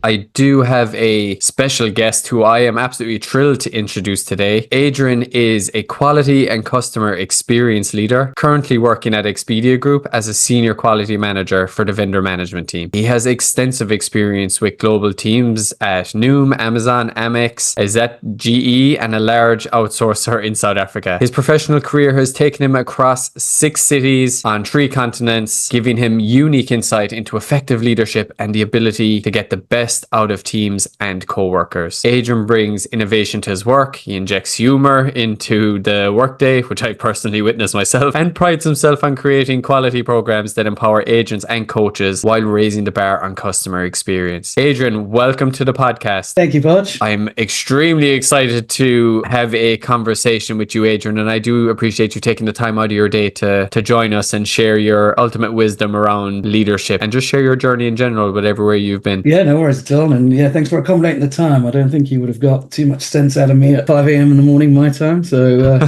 I do have a special guest who I am absolutely thrilled to introduce today. Adrian is a quality and customer experience leader, currently working at Expedia Group as a senior quality manager for the vendor management team. He has extensive experience with global teams at Noom, Amazon, Amex, GE, and a large outsourcer in South Africa. His professional career has taken him across 6 cities on 3 continents, giving him unique insight into effective leadership and the ability to get the best out of teams and co-workers. Adrian brings innovation to his work. He injects humor into the workday, which I personally witnessed myself, and prides himself on creating quality programs that empower agents and coaches while raising the bar on customer experience. Adrian, welcome to the podcast. Thank you, Podge. I'm extremely excited to have a conversation with you, Adrian, and I do appreciate you taking the time out of your day to join us and share your ultimate wisdom around leadership and just share your journey in general with everywhere you've been. Yeah, no worries at all. And yeah, thanks for accommodating the time. I don't think you would have got too much sense out of me at 5 a.m. in the morning, my time. So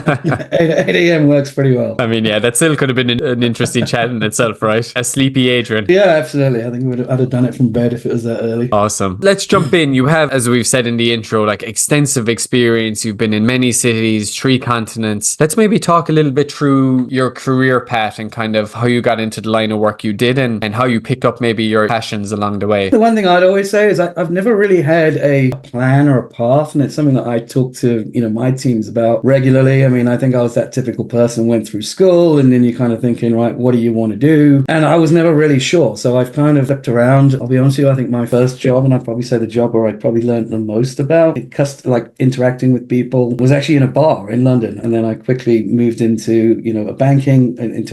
8 a.m. works pretty well. I mean, yeah, that still could have been an interesting chat in itself, right? A sleepy Adrian. Yeah, absolutely. I think I'd have done it from bed if it was that early. Awesome. Let's jump in. You have, as we've said in the intro, like extensive experience. You've been in many cities, 3 continents. Let's maybe talk a little bit through your career path and kind of how you got into the line of work you did and how you picked up maybe your passions along the way. The one thing I'd always say is I've never really had a plan or a path, and it's something that I talk to my teams about regularly. I mean, I think I was that typical person, went through school, and then you're kind of thinking, right, what do you want to do? And I was never really sure. So I've kind of looked around. I'll be honest with you, I think my first job, and I'd probably say the job where I probably learned the most about like interacting with people, was actually in a bar in London. And then I quickly moved into a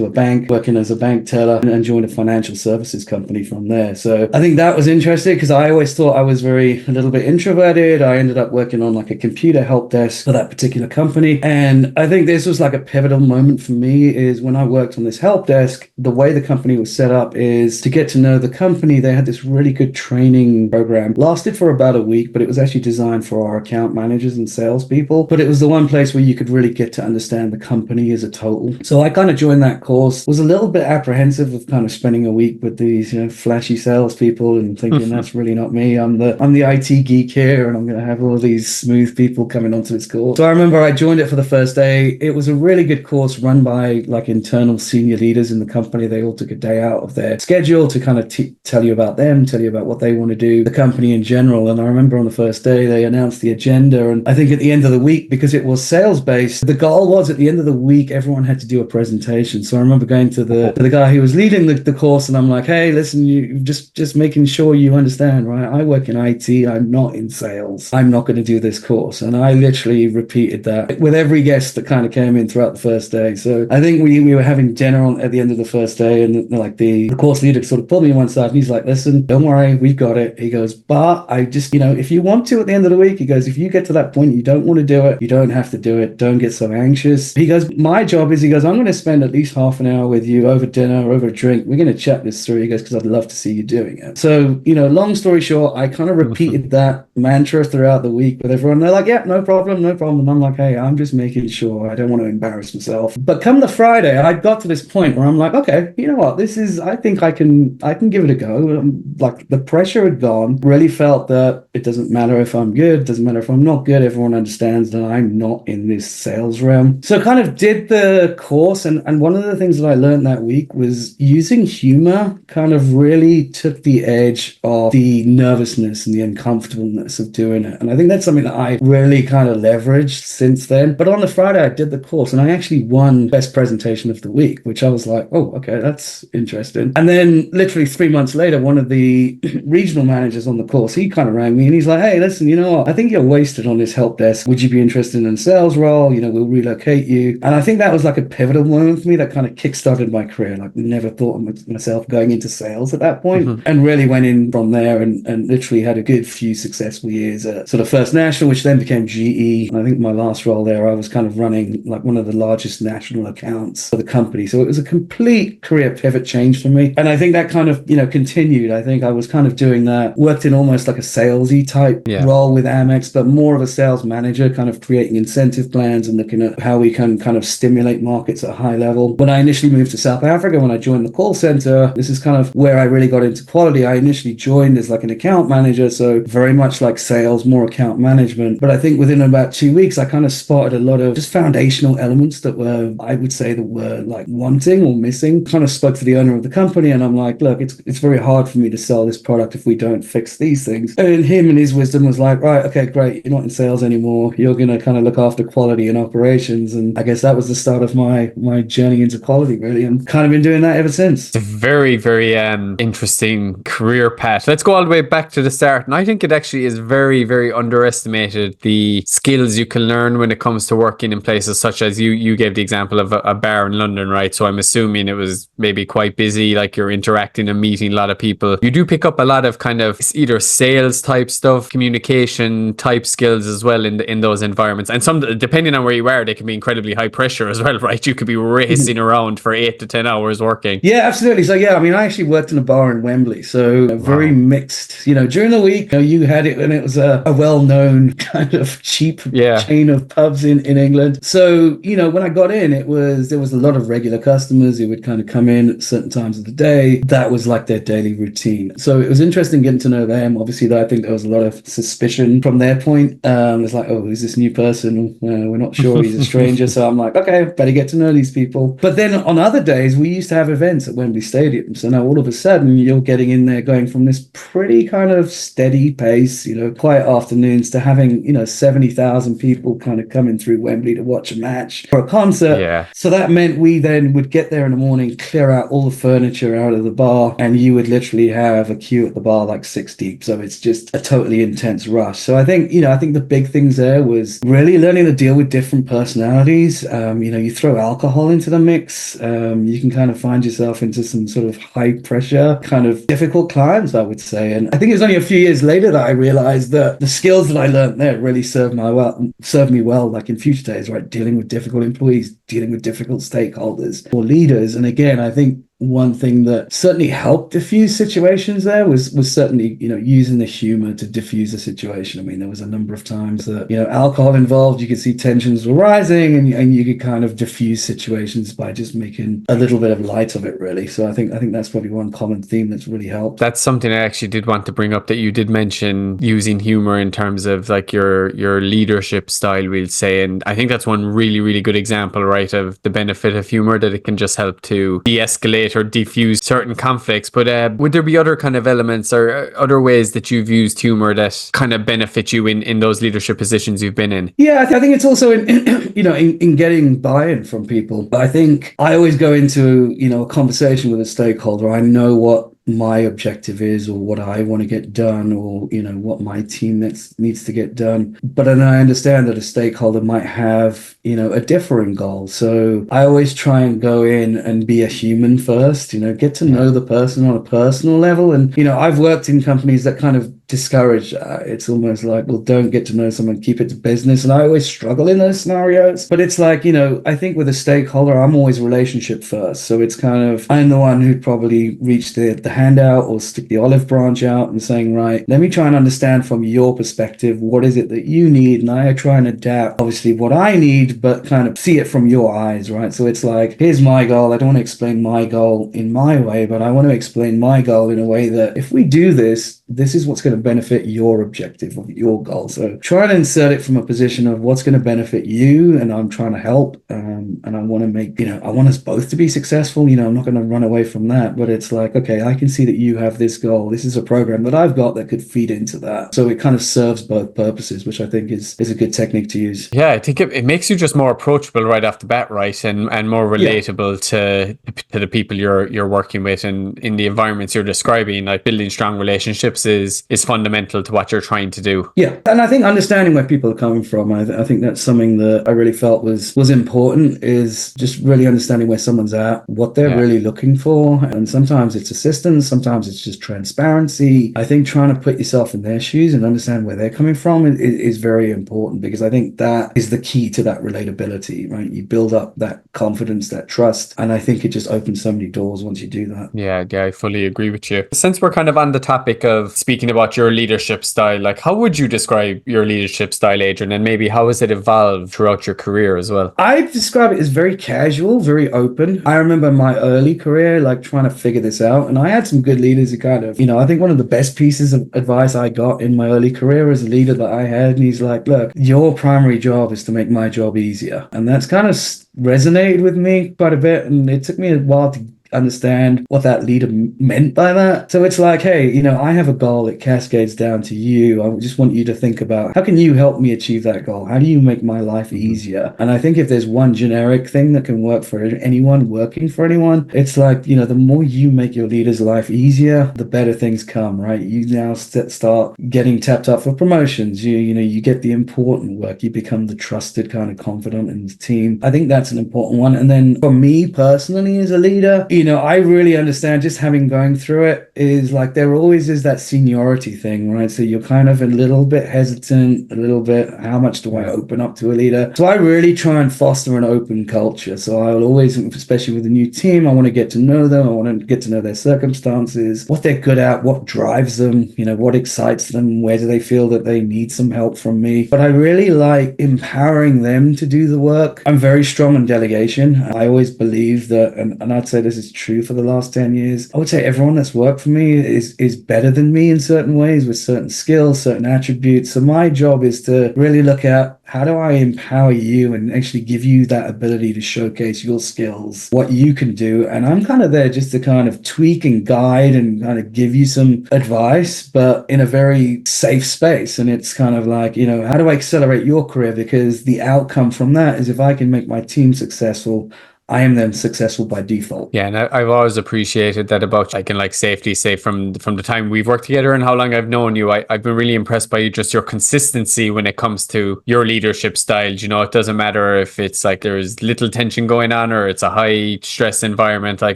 bank, working as a bank teller, and joined a financial services company from there. So I think that was interesting because I always thought I was a little bit introverted. I ended up working on like a computer help desk for that particular company. And I think this was like a pivotal moment for me is when I worked on this help desk, the way the company was set up is to get to know the company. They had this really good training program, lasted for about a week, but it was actually designed for our account managers and salespeople. But it was the one place where you could really get to understand the company as a total. So I kind of joined that course, was a little bit apprehensive of kind of spending a week with these, flashy salespeople and thinking that's really not me. I'm the IT geek here, and I'm going to have all these smooth people coming onto this course. So I remember I joined it for the first day. It was a really good course run by like internal senior leaders in the company. They all took a day out of their schedule to kind of tell you about them, tell you about what they want to do, the company in general. And I remember on the first day they announced the agenda, and I think at the end of the week, because it was sales based, the goal was at the end of the week everyone had to do a presentation. So I remember going to the guy who was leading the course, and I'm like, hey, listen, you just making sure you understand, right? I work in IT. I'm not in sales. I'm not going to do this course. And I literally repeated that with every guest that kind of came in throughout the first day. So I think we were having dinner at the end of the first day, and like the course leader sort of pulled me on one side and he's like, listen, don't worry, we've got it. He goes, but I just, if you want to at the end of the week, he goes, if you get to that point, you don't want to do it, you don't have to do it. Don't get so anxious. He goes, my job is, I'm going to spend at least half an hour with you over dinner, over a drink. We're going to chat this through. He goes, because I'd love to see you doing it. So, long story short, I kind of repeated that mantra throughout the week with everyone. They're like, yeah, no problem. And I'm like, hey, I'm just making sure I don't want to embarrass myself. But come the Friday, I got to this point where I'm like, okay, you know what? I think I can give it a go. Like the pressure had gone, really felt that it doesn't matter if I'm good, doesn't matter if I'm not good. Everyone understands that I'm not in this sales realm. So kind of did the course. And one of the things that I learned that week was using humor kind of really took the edge of the nervousness and the uncomfortableness of doing it. And I think that's something that I really kind of leveraged since then. But on the Friday, I did the course and I actually won best presentation of the week, which I was like, oh, okay, that's interesting. And then literally 3 months later, one of the regional managers on the course, he kind of rang me and he's like, hey, listen, you know what? I think you're wasted on this help desk. Would you be interested in a sales role? We'll relocate you. And I think that was like a pivotal moment for me that kind of kickstarted my career. Like never thought of myself going into sales at that point, and really went in from there and literally had a good few successful years at sort of First National, which then became GE. And I think my last role there, I was kind of running like one of the largest national accounts for the company. So it was a complete career pivot change for me. And I think that kind of, continued. I think I was kind of doing that, worked in almost like a salesy type role with Amex, but more of a sales manager, kind of creating incentive plans and looking at how we can kind of stimulate markets at a high level. When I initially moved to South Africa, when I joined the call center, this is kind of where I really got into quality. I initially joined as like an account manager, so very much like sales, more account management. But I think within about 2 weeks, I kind of spotted a lot of just foundational elements that were, I would say, that were like wanting or missing. Kind of spoke to the owner of the company, and I'm like, look, it's very hard for me to sell this product if we don't fix these things. And him and his wisdom was like, right, okay, great, you're not in sales anymore. You're going to kind of look after quality and operations. And I guess that was the start of my journey into quality, really, and kind of been doing that ever since. It's a very, very interesting career path. Let's go all the way back to the start. And I think it actually is very, very underestimated, the skills you can learn when it comes to working in places such as you gave the example of a bar in London, right? So I'm assuming it was maybe quite busy, like you're interacting and meeting a lot of people. You do pick up a lot of kind of either sales type stuff, communication type skills as well in those environments. And some, depending on where you are, they can be incredibly high pressure as well, right? You could be racing around for 8 to 10 hours working. Yeah, absolutely. So yeah, I mean, I actually worked in a bar in Wembley, so very mixed. During the week, you had it, and it was a well-known kind of cheap chain of pubs in England. So when I got in, there was a lot of regular customers who would kind of come in at certain times of the day. That was like their daily routine. So it was interesting getting to know them. Obviously, I think there was a lot of suspicion from their point. It's like, oh, who's this new person? We're not sure. He's a stranger. So I'm like, okay, better get to know these people. But then on other days, we used to have events at Wembley Stadium. So now all of a sudden, you're getting in there, going from this pretty kind of steady pace, quiet afternoons, to having 70,000 people kind of coming through Wembley to watch a match or a concert. Yeah. So that meant we then would get there in the morning, clear out all the furniture out of the bar, and you would literally have a queue at the bar like 6 deep. So it's just a totally intense rush. So I think the big things there was really learning to deal with different personalities. You throw alcohol into the mix, you can kind of find yourself into some sort of high pressure, kind of difficult clients, I would say. And I think it was only a few years later that I realized that the skills that I learned there really served me well, like in future days, right? Dealing with difficult employees, dealing with difficult stakeholders or leaders. And again, I think one thing that certainly helped diffuse situations there was certainly, using the humor to diffuse the situation. I mean, there was a number of times that, alcohol involved, you could see tensions were rising, and you could kind of diffuse situations by just making a little bit of light of it, really. So I think that's probably one common theme that's really helped. That's something I actually did want to bring up, that you did mention using humor in terms of like your leadership style, we'll say. And I think that's one really, really good example, right, of the benefit of humor, that it can just help to de-escalate or diffuse certain conflicts. But would there be other kind of elements or other ways that you've used humor that kind of benefit you in those leadership positions you've been in? Yeah, I think it's also in getting buy-in from people. I think I always go into a conversation with a stakeholder. I know what my objective is, or what I want to get done, or what my team needs to get done. But then I understand that a stakeholder might have a differing goal. So I always try and go in and be a human first, get to know the person on a personal level. And I've worked in companies that kind of discourage it's almost like, well, don't get to know someone, keep it to business. And I always struggle in those scenarios. But it's like, I think with a stakeholder, I'm always relationship first. So it's kind of, I'm the one who'd probably reach the handout or stick the olive branch out and saying, right, let me try and understand from your perspective, what is it that you need? And I try and adapt, obviously, what I need, but kind of see it from your eyes, right? So it's like, here's my goal. I don't want to explain my goal in my way, but I want to explain my goal in a way that if we do this, this is what's going to benefit your objective or your goal. So try and insert it from a position of what's going to benefit you, and I'm trying to help, and I want to make, I want us both to be successful. I'm not going to run away from that, but it's like, okay, I can see that you have this goal. This is a program that I've got that could feed into that. So it kind of serves both purposes, which I think is a good technique to use. Yeah, I think it makes you just more approachable right off the bat, right? And more relatable to the people you're working with, and in the environments you're describing. Like, building strong relationships is fundamental to what you're trying to do. Yeah, and I think understanding where people are coming from, I think that's something that I really felt was important, is just really understanding where someone's at, what they're really looking for. And sometimes it's assistance, sometimes it's just transparency. I think trying to put yourself in their shoes and understand where they're coming from is very important, because I think that is the key to that relatability, right? You build up that confidence, that trust, and I think it just opens so many doors once you do that. Yeah, I fully agree with you. Since we're kind of on the topic of of speaking about your leadership style, like how would you describe your leadership style, Adrian, and maybe how has it evolved throughout your career as well? I describe it as very casual, very open. I remember my early career, like trying to figure this out. And I had some good leaders who kind of, I think one of the best pieces of advice I got in my early career as a leader that I had, and he's like, look, your primary job is to make my job easier. And that's kind of resonated with me quite a bit. And it took me a while to understand what that leader meant by that. So it's like, hey, I have a goal, it cascades down to you. I just want you to think about how can you help me achieve that goal? How do you make my life easier? And I think if there's one generic thing that can work for anyone working for anyone, it's like, the more you make your leader's life easier, the better things come, right? You now start getting tapped up for promotions. You get the important work. You become the trusted kind of confidant in the team. I think that's an important one. And then for me personally as a leader, I really understand just having going through it is like there always is that seniority thing, right? So you're kind of a little bit hesitant, a little bit, how much do I open up to a leader? So I really try and foster an open culture. So I will always, especially with a new team, I want to get to know them. I want to get to know their circumstances, what they're good at, what drives them, what excites them, where do they feel that they need some help from me. But I really like empowering them to do the work. I'm very strong on delegation. I always believe that, and I'd say this is true for the last 10 years. I would say everyone that's worked for me is better than me in certain ways with certain skills, certain attributes. So my job is to really look at how do I empower you and actually give you that ability to showcase your skills, what you can do. And I'm kind of there just to kind of tweak and guide and kind of give you some advice, but in a very safe space. And it's kind of like, how do I accelerate your career? Because the outcome from that is if I can make my team successful, I am then successful by default. Yeah, and I've always appreciated that about you. I can safety say from the time we've worked together and how long I've known you, I've been really impressed by just your consistency when it comes to your leadership style. It doesn't matter if it's like there's little tension going on or it's a high stress environment. I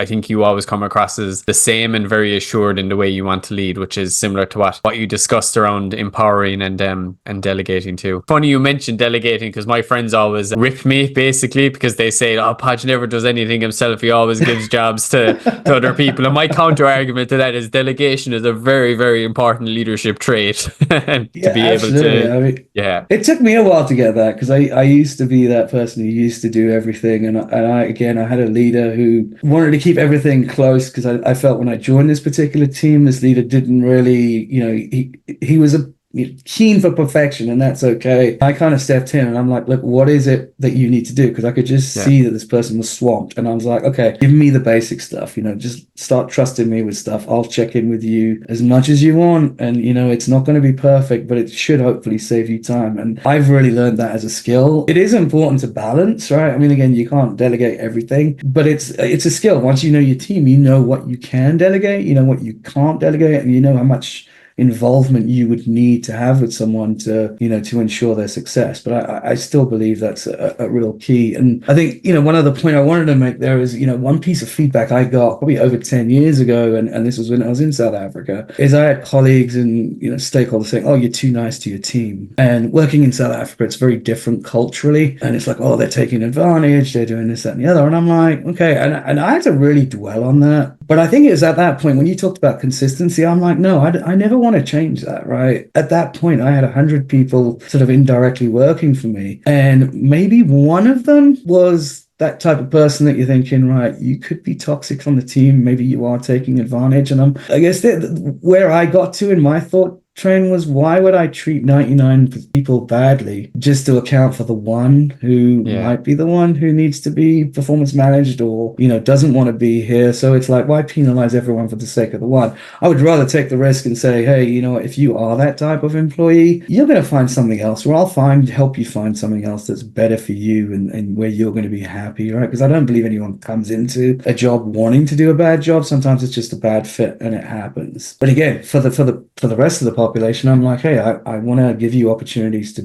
think you always come across as the same and very assured in the way you want to lead, which is similar to what you discussed around empowering and delegating too. Funny you mentioned delegating because my friends always rip me basically because they say, oh, Podge never does anything himself. He always gives jobs to other people. And my counter argument to that is delegation is a very, very important leadership trait. to be absolutely. able to, It took me a while to get that because I used to be that person who used to do everything. And I had a leader who wanted to keep everything close because I felt when I joined this particular team, this leader didn't really, he was keen for perfection, and that's okay. I kind of stepped in and I'm like, look, what is it that you need to do? Because I could just see that this person was swamped. And I was like, okay, give me the basic stuff, just start trusting me with stuff. I'll check in with you as much as you want. And, it's not going to be perfect, but it should hopefully save you time. And I've really learned that as a skill. It is important to balance, right? I mean, again, you can't delegate everything, but it's a skill. Once you know your team, you know what you can delegate, you know what you can't delegate, and you know how much involvement you would need to have with someone to ensure their success. But I still believe that's a real key. And I think, one other point I wanted to make there is, one piece of feedback I got probably over 10 years ago, and this was when I was in South Africa, is I had colleagues and, stakeholders saying, oh, you're too nice to your team. And working in South Africa, it's very different culturally. And it's like, oh, they're taking advantage, they're doing this, that, and the other. And I'm like, okay. And I had to really dwell on that. But I think it was at that point when you talked about consistency, I'm like, no, I never want to change that, right? At that point, I had 100 people sort of indirectly working for me. And maybe one of them was that type of person that you're thinking, right, you could be toxic on the team. Maybe you are taking advantage. And I guess where I got to in my thought train was, why would I treat 99 people badly just to account for the one who might be the one who needs to be performance managed or, doesn't want to be here? So it's like, why penalize everyone for the sake of the one? I would rather take the risk and say, hey, if you are that type of employee, you're going to find something else, or I'll help you find something else that's better for you and where you're going to be happy, right? Because I don't believe anyone comes into a job wanting to do a bad job. Sometimes it's just a bad fit and it happens. But again, for the rest of the population. I'm like, hey, I want to give you opportunities to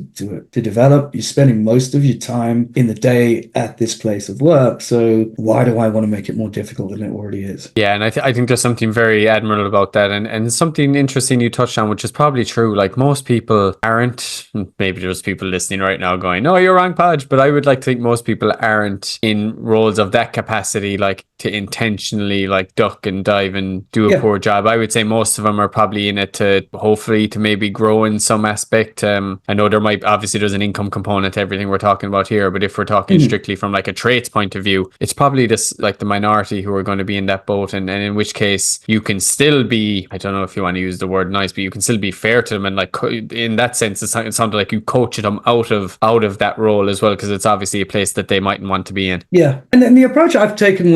develop. You're spending most of your time in the day at this place of work. So why do I want to make it more difficult than it already is? Yeah, and I think there's something very admirable about that, and something interesting you touched on, which is probably true. Like most people aren't. Maybe there's people listening right now going, "No, you're wrong, Podge," but I would like to think most people aren't in roles of that capacity, like to intentionally like duck and dive and do a Yeah. poor job. I would say most of them are probably in it to hopefully to maybe grow in some aspect. I know there's an income component to everything we're talking about here, but if we're talking strictly from like a traits point of view, it's probably just like the minority who are going to be in that boat, and in which case you can still be, I don't know if you want to use the word nice, but you can still be fair to them, and like in that sense, it sounded like you coach them out of that role as well, because it's obviously a place that they mightn't want to be in. Yeah. And then the approach I've taken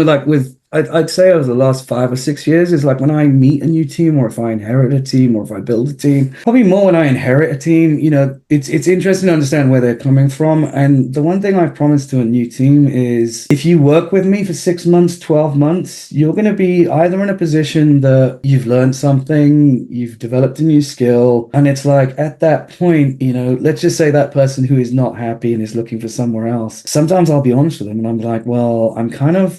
I'd say over the last 5 or 6 years is like when I meet a new team, or if I inherit a team, or if I build a team, probably more when I inherit a team, it's interesting to understand where they're coming from. And the one thing I've promised to a new team is if you work with me for 6 months, 12 months, you're going to be either in a position that you've learned something, you've developed a new skill. And it's like at that point, let's just say that person who is not happy and is looking for somewhere else. Sometimes I'll be honest with them and I'm like, well,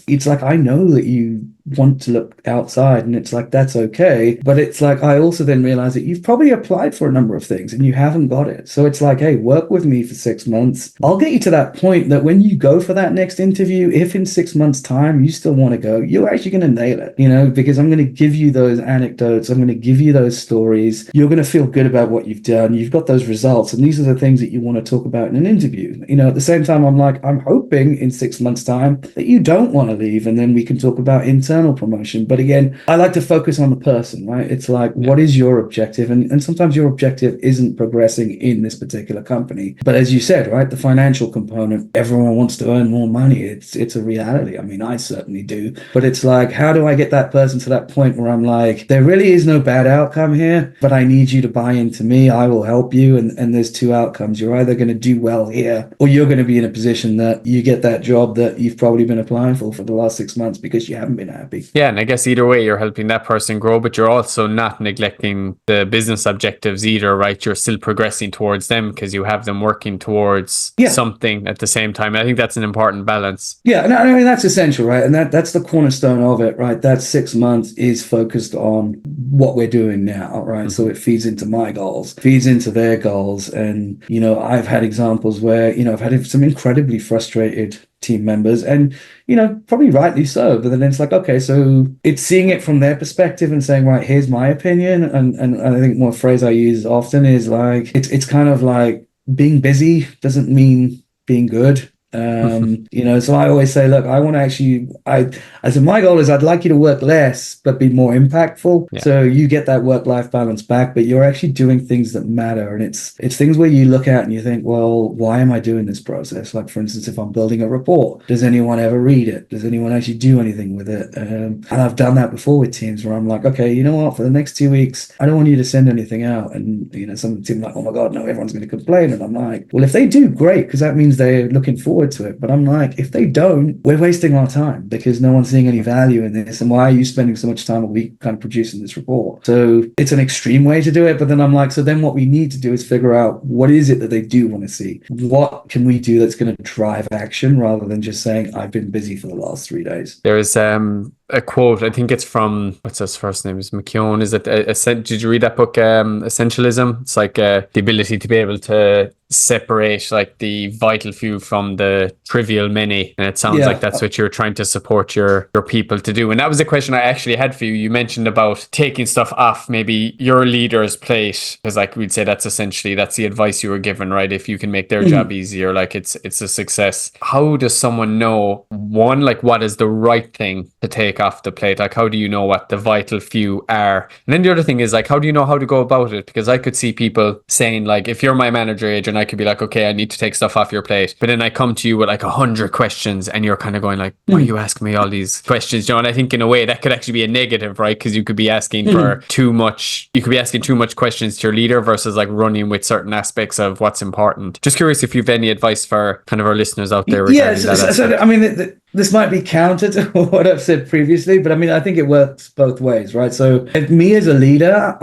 it's like, I know that you want to look outside, and it's like, that's okay, but it's like I also then realize that you've probably applied for a number of things and you haven't got it. So it's like, hey, work with me for 6 months. I'll get you to that point that when you go for that next interview, if in 6 months time you still want to go, you're actually going to nail it, because I'm going to give you those anecdotes, I'm going to give you those stories, you're going to feel good about what you've done, you've got those results, and these are the things that you want to talk about in an interview. At the same time, I'm hoping in 6 months time that you don't want to leave, and then we can talk about internal promotion. But again, I like to focus on the person, right? It's like, what is your objective? And sometimes your objective isn't progressing in this particular company. But as you said, right, the financial component, everyone wants to earn more money. It's a reality. I mean, I certainly do. But it's like, how do I get that person to that point where I'm like, there really is no bad outcome here, but I need you to buy into me. I will help you. And there's two outcomes. You're either going to do well here, or you're going to be in a position that you get that job that you've probably been applying for the last 6 months because you haven't been happy. Yeah, and I guess either way, you're helping that person grow, but you're also not neglecting the business objectives either, right? You're still progressing towards them because you have them working towards something at the same time. I think that's an important balance. Yeah, and I mean, that's essential, right? And that's the cornerstone of it, right? That 6 months is focused on what we're doing now, right? So it feeds into my goals, feeds into their goals. And, I've had examples where, I've had some incredibly frustrated team members, and probably rightly so, but then it's like, okay, so it's seeing it from their perspective and saying, right, here's my opinion. And I think one phrase I use often is like, it's kind of like being busy doesn't mean being good. So I always say, look, I said, my goal is I'd like you to work less, but be more impactful. Yeah. So you get that work-life balance back, but you're actually doing things that matter. And it's things where you look at and you think, well, why am I doing this process? Like, for instance, if I'm building a report, does anyone ever read it? Does anyone actually do anything with it? And I've done that before with teams where I'm like, okay, you know what, for the next 2 weeks, I don't want you to send anything out. And, some team like, oh my God, no, everyone's going to complain. And I'm like, well, if they do, great, because that means they're looking forward to it. But I'm like, if they don't, we're wasting our time because no one's seeing any value in this. And why are you spending so much time a week kind of producing this report? So it's an extreme way to do it. But then I'm like, so then what we need to do is figure out what is it that they do want to see? What can we do that's going to drive action rather than just saying, I've been busy for the last 3 days? There is a quote, I think it's from, what's his first name? Is McKeown? Is it, did you read that book, Essentialism? It's like the ability to be able to separate like the vital few from the trivial many, and it sounds like that's what you're trying to support your people to do. And that was a question I actually had for you. You mentioned about taking stuff off maybe your leader's plate, because like we'd say that's the advice you were given, right? If you can make their job easier, like it's a success. How does someone know, one, like what is the right thing to take off the plate? Like how do you know what the vital few are? And then the other thing is like, how do you know how to go about it? Because I could see people saying like, if you're my manager, Adrian, I could be like, okay, I need to take stuff off your plate. But then I come to you with like 100 questions and you're kind of going like, why are you asking me all these questions? And I think in a way that could actually be a negative, right? Because you could be asking for too much. You could be asking too much questions to your leader versus like running with certain aspects of what's important. Just curious if you've any advice for kind of our listeners out there regarding that. So I mean, this might be counter to what I've said previously, but I mean, I think it works both ways, right? So if me as a leader,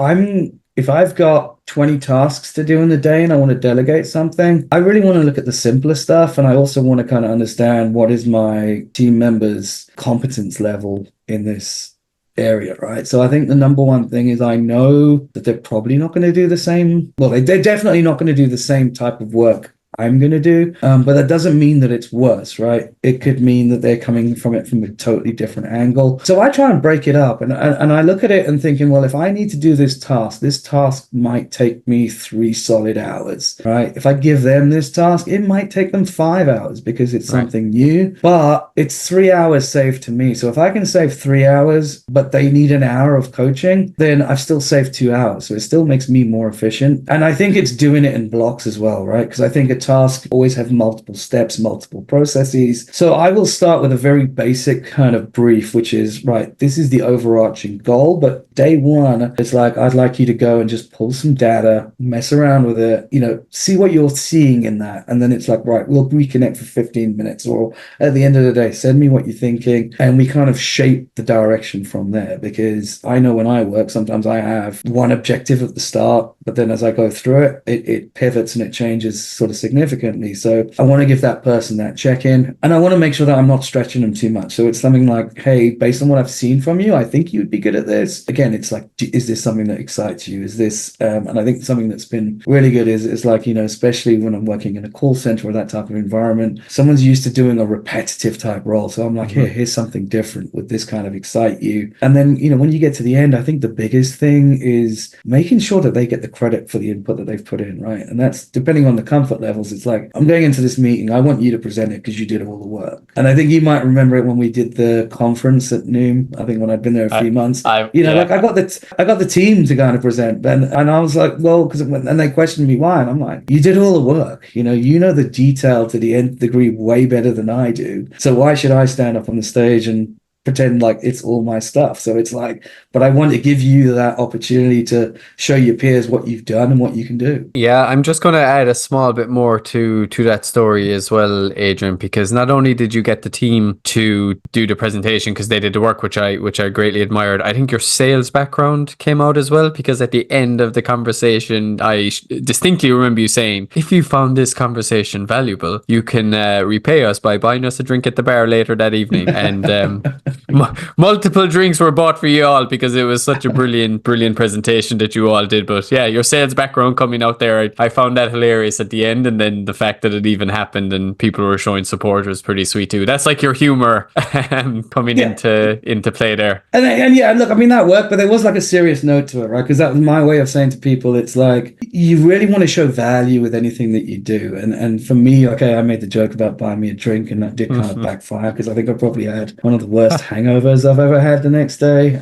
if I've got 20 tasks to do in the day and I want to delegate something, I really want to look at the simpler stuff. And I also want to kind of understand what is my team members' competence level in this area, right? So I think the number one thing is I know that they're probably not going to do the same. Well, they're definitely not going to do the same type of work I'm going to do. But that doesn't mean that it's worse, right? It could mean that they're coming from it from a totally different angle. So I try and break it up and I look at it and thinking, well, if I need to do this task might take me 3 solid hours, right? If I give them this task, it might take them 5 hours because it's something new, but it's 3 hours saved to me. So if I can save 3 hours, but they need an hour of coaching, then I've still saved 2 hours. So it still makes me more efficient. And I think it's doing it in blocks as well, right? Because I think a task always have multiple steps, multiple processes. So I will start with a very basic kind of brief, which is, right, this is the overarching goal, but day one, it's like, I'd like you to go and just pull some data, mess around with it, see what you're seeing in that. And then it's like, right, we'll reconnect for 15 minutes, or at the end of the day, send me what you're thinking. And we kind of shape the direction from there, because I know when I work, sometimes I have one objective at the start, but then as I go through it pivots and it changes sort of significantly. So I want to give that person that check-in, and I want to make sure that I'm not stretching them too much. So it's something like, hey, based on what I've seen from you, I think you would be good at this. Again, it's like, is this something that excites you? Is this, and I think something that's been really good is like, especially when I'm working in a call center or that type of environment, someone's used to doing a repetitive type role. So I'm like, here's something different. Would this kind of excite you? And then, when you get to the end, I think the biggest thing is making sure that they get the credit for the input that they've put in, right? And that's depending on the comfort levels. It's like, I'm going into this meeting, I want you to present it because you did all the work. And I think you might remember it when we did the conference at Noom. I think when I'd been there a few months, like I got the team to kind of present, and I was like, well, and they questioned me why, and I'm like, you did all the work, you know the detail to the nth degree way better than I do. So why should I stand up on the stage and pretend like it's all my stuff? So it's like, but I want to give you that opportunity to show your peers what you've done and what you can do. Yeah, I'm just going to add a small bit more to that story as well, Adrian, because not only did you get the team to do the presentation because they did the work, which I greatly admired, I think your sales background came out as well, because at the end of the conversation, I distinctly remember you saying, if you found this conversation valuable, you can repay us by buying us a drink at the bar later that evening. And multiple drinks were bought for you all because it was such a brilliant presentation that you all did. But yeah, your sales background coming out there, I found that hilarious at the end, and then the fact that it even happened and people were showing support was pretty sweet too. That's like your humor coming into play there. And yeah, look, I mean, that worked, but there was like a serious note to it, right? Because that was my way of saying to people, it's like, you really want to show value with anything that you do. And for me, okay, I made the joke about buying me a drink, and that did kind of backfire, because I think I probably had one of the worst hangovers I've ever had the next day.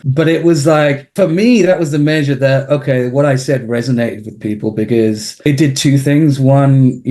But it was like, for me, that was the measure that, okay, what I said resonated with people, because it did two things. One,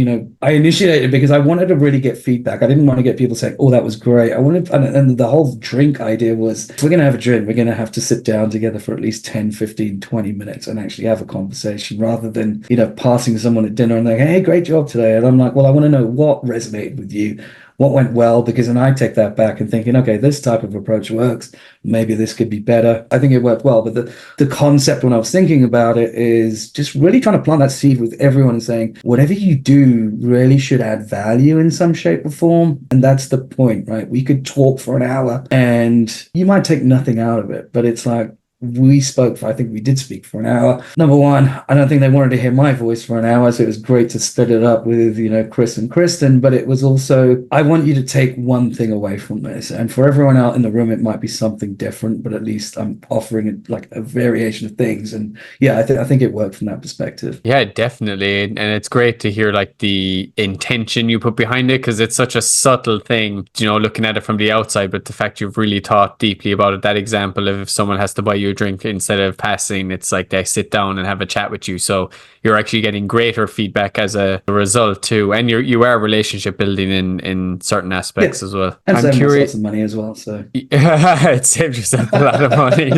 I initiated because I wanted to really get feedback. I didn't want to get people saying, oh, that was great. I wanted, and the whole drink idea was, if we're going to have a drink, we're going to have to sit down together for at least 10, 15, 20 minutes and actually have a conversation, rather than, passing to someone at dinner and like, hey, great job today. And I'm like, well, I want to know what resonated with you, what went well, because then I take that back and thinking, okay, this type of approach works. Maybe this could be better. I think it worked well. But the concept when I was thinking about it is just really trying to plant that seed with everyone and saying, whatever you do really should add value in some shape or form. And that's the point, right? We could talk for an hour and you might take nothing out of it, but it's like, I think we did speak for an hour. Number one, I don't think they wanted to hear my voice for an hour, so it was great to split it up with, Chris and Kristen, but it was also, I want you to take one thing away from this. And for everyone out in the room, it might be something different, but at least I'm offering it like a variation of things. And yeah, I think it worked from that perspective. Yeah, definitely. And it's great to hear like the intention you put behind it, because it's such a subtle thing, looking at it from the outside, but the fact you've really thought deeply about it, that example of if someone has to buy you a drink instead of passing, it's like they sit down and have a chat with you, so you're actually getting greater feedback as a result too, and you are relationship building in certain aspects as well. And I'm curious, lots of money as well, so it saves yourself a lot of money.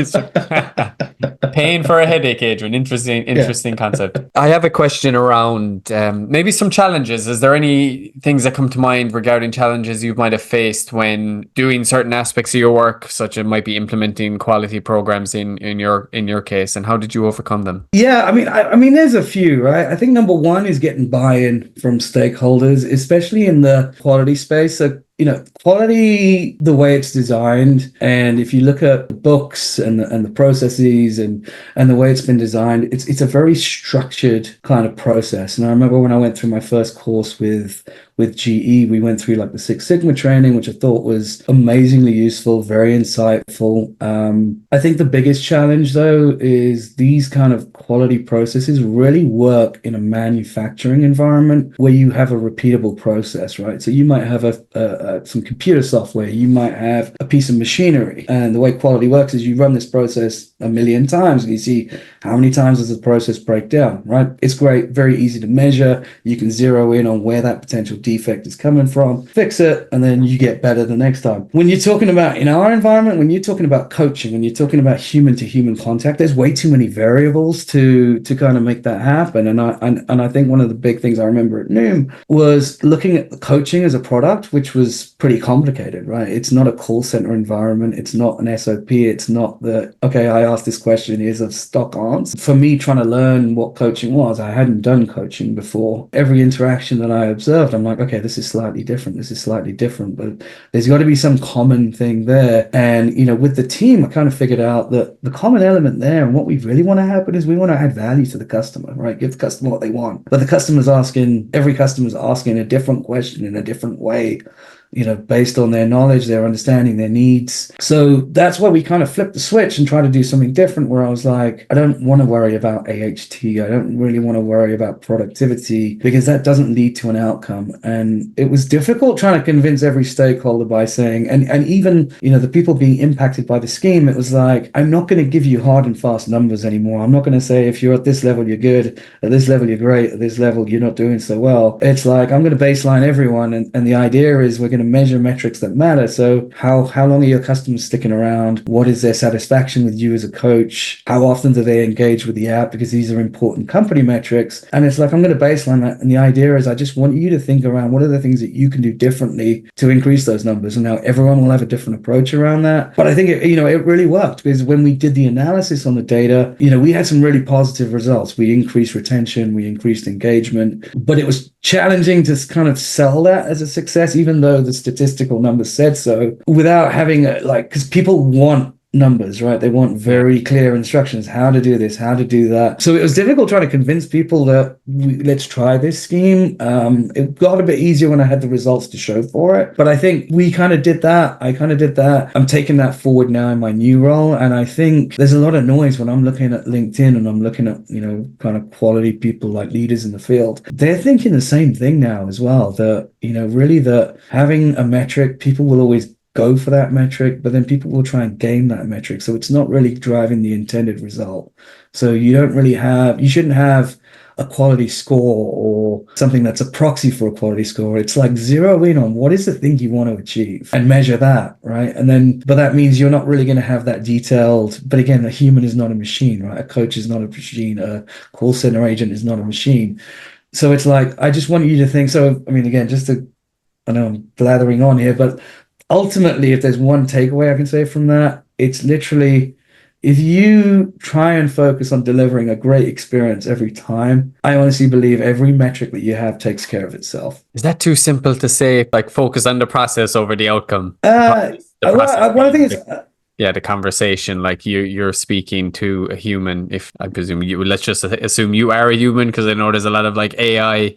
Paying for a headache, Adrian. Interesting, Yeah. interesting concept. I have a question around maybe some challenges. Is there any things that come to mind regarding challenges you might have faced when doing certain aspects of your work, such as might be implementing quality programs in your case, and how did you overcome them? Yeah, I mean, there's a few, right? I think number one is getting buy-in from stakeholders, especially in the quality space. So, quality, the way it's designed, and if you look at the books and the processes and the way it's been designed, it's a very structured kind of process. And I remember when I went through my first course with GE, we went through like the Six Sigma training, which I thought was amazingly useful, very insightful. I think the biggest challenge, though, is these kind of quality processes really work in a manufacturing environment where you have a repeatable process, right? So you might have some computer software, you might have a piece of machinery, and the way quality works is you run this process a million times and you see how many times does the process break down, right? It's great, very easy to measure. You can zero in on where that potential defect is coming from, fix it, and then you get better the next time. When you're talking about in our environment, when you're talking about coaching, when you're talking about human to human contact, there's way too many variables to kind of make that happen. And I think one of the big things I remember at Noom was looking at the coaching as a product, which was pretty complicated, right? It's not a call center environment. It's not an SOP. It's not the, okay, I asked this question, here's a stock answer. For me, trying to learn what coaching was, I hadn't done coaching before. Every interaction that I observed, I'm like, okay, this is slightly different. This is slightly different, but there's got to be some common thing there. And, with the team, I kind of figured out that the common element there and what we really want to happen is we want to add value to the customer, right? Give the customer what they want. But every customer's asking a different question in a different way, based on their knowledge, their understanding, their needs. So that's why we kind of flipped the switch and tried to do something different, where I was like, I don't want to worry about AHT. I don't really want to worry about productivity, because that doesn't lead to an outcome. And it was difficult trying to convince every stakeholder by saying, and even, the people being impacted by the scheme, it was like, I'm not going to give you hard and fast numbers anymore. I'm not going to say, if you're at this level, you're good. At this level, you're great. At this level, you're not doing so well. It's like, I'm going to baseline everyone. And the idea is we're going to measure metrics that matter. So how long are your customers sticking around? What is their satisfaction with you as a coach? How often do they engage with the app? Because these are important company metrics. And it's like, I'm going to baseline that. And the idea is I just want you to think around what are the things that you can do differently to increase those numbers. And now everyone will have a different approach around that. But I think it really worked, because when we did the analysis on the data, we had some really positive results. We increased retention, we increased engagement, but it was challenging to kind of sell that as a success, even though the statistical numbers said so, without having because people want numbers, right? They want very clear instructions, how to do this, how to do that. So it was difficult trying to convince people that let's try this scheme. It got a bit easier when I had the results to show for it. But I think we kind of did that. I kind of did that. I'm taking that forward now in my new role. And I think there's a lot of noise when I'm looking at LinkedIn and I'm looking at, kind of quality people like leaders in the field. They're thinking the same thing now as well, that, really that having a metric, people will always go for that metric, but then people will try and game that metric. So it's not really driving the intended result. So you shouldn't have a quality score or something that's a proxy for a quality score. It's like zero in on what is the thing you want to achieve and measure that, right? But that means you're not really going to have that detailed. But again, a human is not a machine, right? A coach is not a machine. A call center agent is not a machine. So it's like, I just want you to think. So, I mean, again, I know I'm blathering on here, but ultimately, if there's one takeaway I can say from that, it's literally, if you try and focus on delivering a great experience every time, I honestly believe every metric that you have takes care of itself. Is that too simple to say? Like, focus on the process over the outcome? One thing is, the conversation, like you're speaking to a human. If I presume let's just assume you are a human, because I know there's a lot of like AI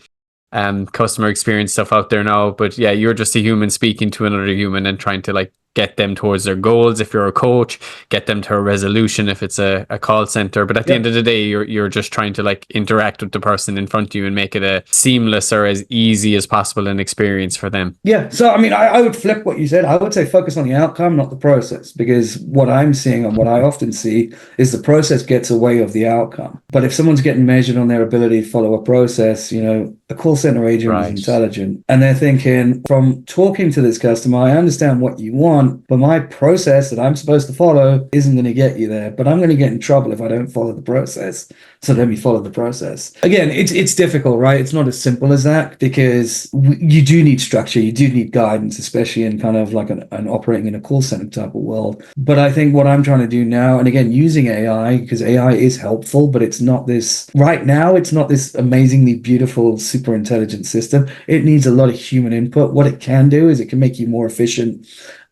customer experience stuff out there now, but yeah, you're just a human speaking to another human and trying to like get them towards their goals. If you're a coach, get them to a resolution if it's a call center. But at the end of the day, you're just trying to like interact with the person in front of you and make it a seamless or as easy as possible an experience for them. Yeah. So, I mean, I would flip what you said. I would say focus on the outcome, not the process, because what I'm seeing and what I often see is the process gets away of the outcome. But if someone's getting measured on their ability to follow a process, a call center agent is intelligent and they're thinking, from talking to this customer, I understand what you want. want, but my process that I'm supposed to follow isn't going to get you there. But I'm going to get in trouble if I don't follow the process. So let me follow the process. Again, it's difficult, right? It's not as simple as that, because you do need structure, you do need guidance, especially in kind of like an operating in a call center type of world. But I think what I'm trying to do now, and again, using AI, because AI is helpful, but it's not this, right now, it's not this amazingly beautiful, super intelligent system. It needs a lot of human input. What it can do is it can make you more efficient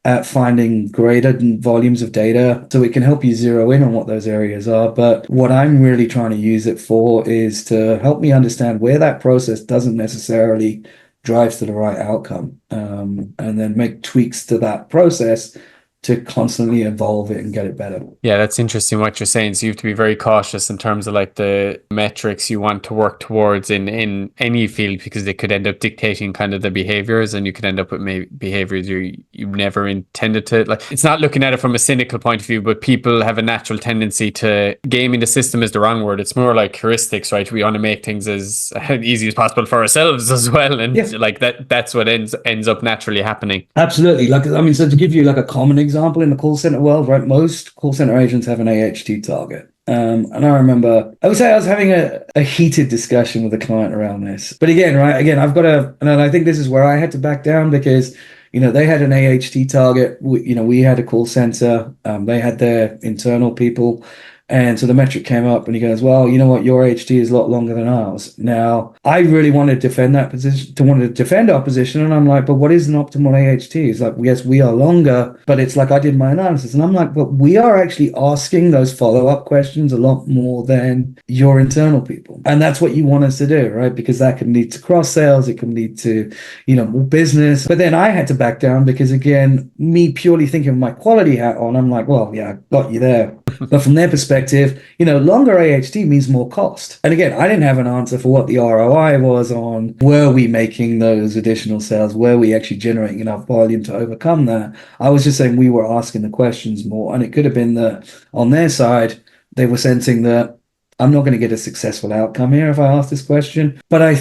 at finding greater volumes of data, so it can help you zero in on what those areas are. But what I'm really trying to use it for is to help me understand where that process doesn't necessarily drive to the right outcome, and then make tweaks to that process to constantly evolve it and get it better. Yeah, that's interesting what you're saying. So you have to be very cautious in terms of like the metrics you want to work towards in any field, because they could end up dictating kind of the behaviors, and you could end up with behaviors you never intended to. Like, it's not looking at it from a cynical point of view, but people have a natural tendency to, gaming the system is the wrong word. It's more like heuristics, right? We want to make things as easy as possible for ourselves as well. And like that's what ends up naturally happening. Absolutely. Like, I mean, so to give you like a common example in the call center world, right? Most call center agents have an AHT target. And I remember, I would say I was having a heated discussion with a client around this. But again, I've got and I think this is where I had to back down, because, they had an AHT target. We had a call center. They had their internal people. And so the metric came up, and he goes, well, you know what? Your AHT is a lot longer than ours. Now, I really wanted to defend that position, wanted to defend our position. And I'm like, but what is an optimal AHT? It's like, yes, we are longer, but it's like, I did my analysis, and I'm like, but we are actually asking those follow-up questions a lot more than your internal people. And that's what you want us to do, right? Because that can lead to cross sales. It can lead to, more business. But then I had to back down, because again, me purely thinking with my quality hat on, I'm like, well, yeah, I got you there. But from their perspective, longer AHT means more cost. And again, I didn't have an answer for what the ROI was on, were we making those additional sales? Were we actually generating enough volume to overcome that? I was just saying we were asking the questions more. And it could have been that on their side, they were sensing that I'm not going to get a successful outcome here if I ask this question. But I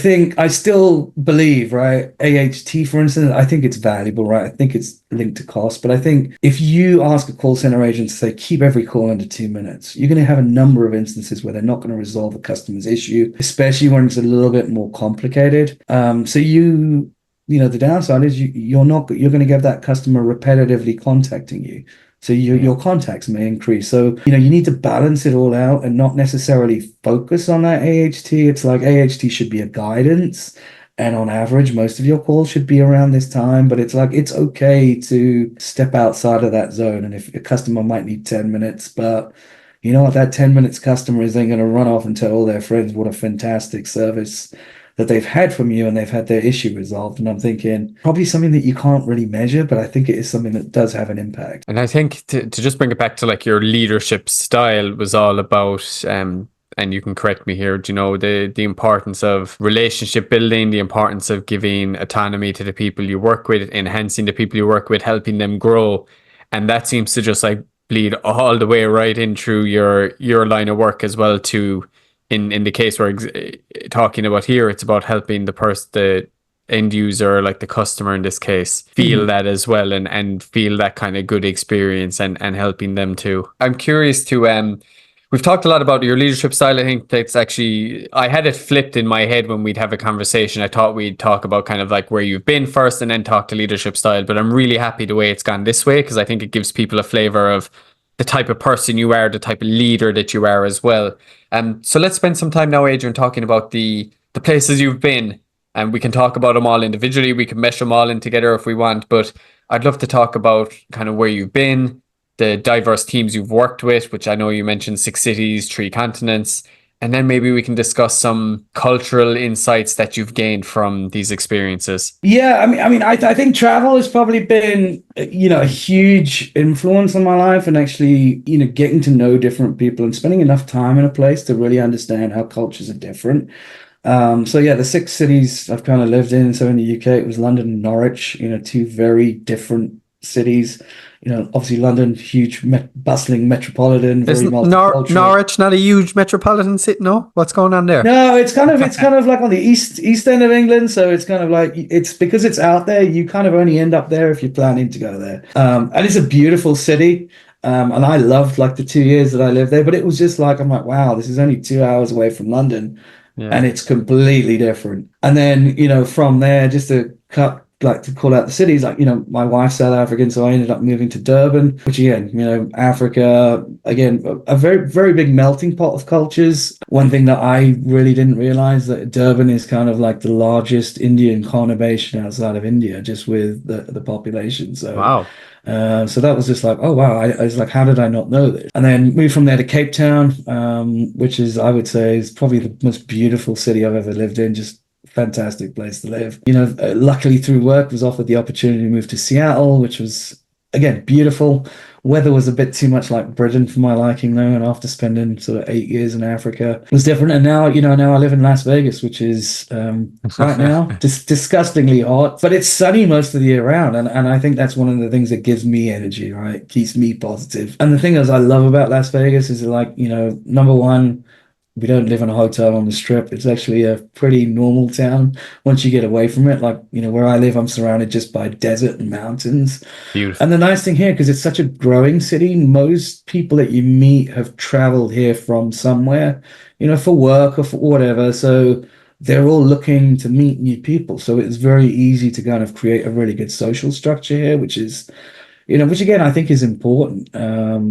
still believe, right, AHT, for instance, I think it's valuable, right? I think it's linked to cost. But I think if you ask a call center agent to say, keep every call under 2 minutes, you're going to have a number of instances where they're not going to resolve a customer's issue, especially when it's a little bit more complicated. So the downside is you're going to get that customer repetitively contacting you. So your contacts may increase. So, you need to balance it all out and not necessarily focus on that AHT. It's like AHT should be a guidance. And on average, most of your calls should be around this time. But it's like, it's okay to step outside of that zone. And if a customer might need 10 minutes, but you know what, that 10 minutes customer is then going to run off and tell all their friends what a fantastic service that they've had from you, and they've had their issue resolved. And I'm thinking probably something that you can't really measure, but I think it is something that does have an impact. And I think to just bring it back to like your leadership style was all about, and you can correct me here, the importance of relationship building, the importance of giving autonomy to the people you work with, enhancing the people you work with, helping them grow. And that seems to just like bleed all the way right in through your line of work as well too. In the case we're talking about here, it's about helping the end user, like the customer in this case, feel that as well, and feel that kind of good experience, and helping them too. I'm curious to we've talked a lot about your leadership style. I think that's actually, I had it flipped in my head when we'd have a conversation. I thought we'd talk about kind of like where you've been first and then talk to leadership style, but I'm really happy the way it's gone this way, because I think it gives people a flavor of the type of person you are, the type of leader that you are as well. So let's spend some time now, Adrian, talking about the places you've been. And we can talk about them all individually. We can mesh them all in together if we want. But I'd love to talk about kind of where you've been, the diverse teams you've worked with, which I know you mentioned 6 cities, 3 continents. And then maybe we can discuss some cultural insights that you've gained from these experiences. Yeah, I think travel has probably been, a huge influence on my life, and actually, getting to know different people and spending enough time in a place to really understand how cultures are different. The 6 cities I've kind of lived in. So in the UK, it was London and Norwich, 2 very different cities. Obviously London, huge, bustling metropolitan, very Isn't multicultural. Norwich not a huge metropolitan city? No, what's going on there? No, it's kind of like on the east end of England, so it's kind of like it's because it's out there. You kind of only end up there if you're planning to go there. And it's a beautiful city. And I loved like the 2 years that I lived there, but it was just like I'm like, wow, this is only 2 hours away from London, Yeah. and it's completely different. And then from there, just to cut like to call out the cities, like my wife's South African, so I ended up moving to Durban, which again, Africa, again, a very, very big melting pot of cultures. One thing that I really didn't realize, that Durban is kind of like the largest Indian conurbation outside of India, just with the population. So Wow. so that was just like, oh wow, I was like, how did I not know this? And then moved from there to Cape Town, which is, I would say, is probably the most beautiful city I've ever lived in. Just fantastic place to live. Luckily through work was offered the opportunity to move to Seattle, which was again beautiful. Weather was a bit too much like Britain for my liking though, and after spending sort of 8 years in Africa, it was different. And now I live in Las Vegas, which is right now disgustingly hot, but it's sunny most of the year round, and I think that's one of the things that gives me energy, right? Keeps me positive. And the thing is I love about Las Vegas is like, number one, we don't live in a hotel on the strip. It's actually a pretty normal town once you get away from it. Like, where I live, I'm surrounded just by desert and mountains. Beautiful. And the nice thing here, because it's such a growing city, most people that you meet have traveled here from somewhere, for work or for whatever. So they're all looking to meet new people. So it's very easy to kind of create a really good social structure here, which again, I think is important.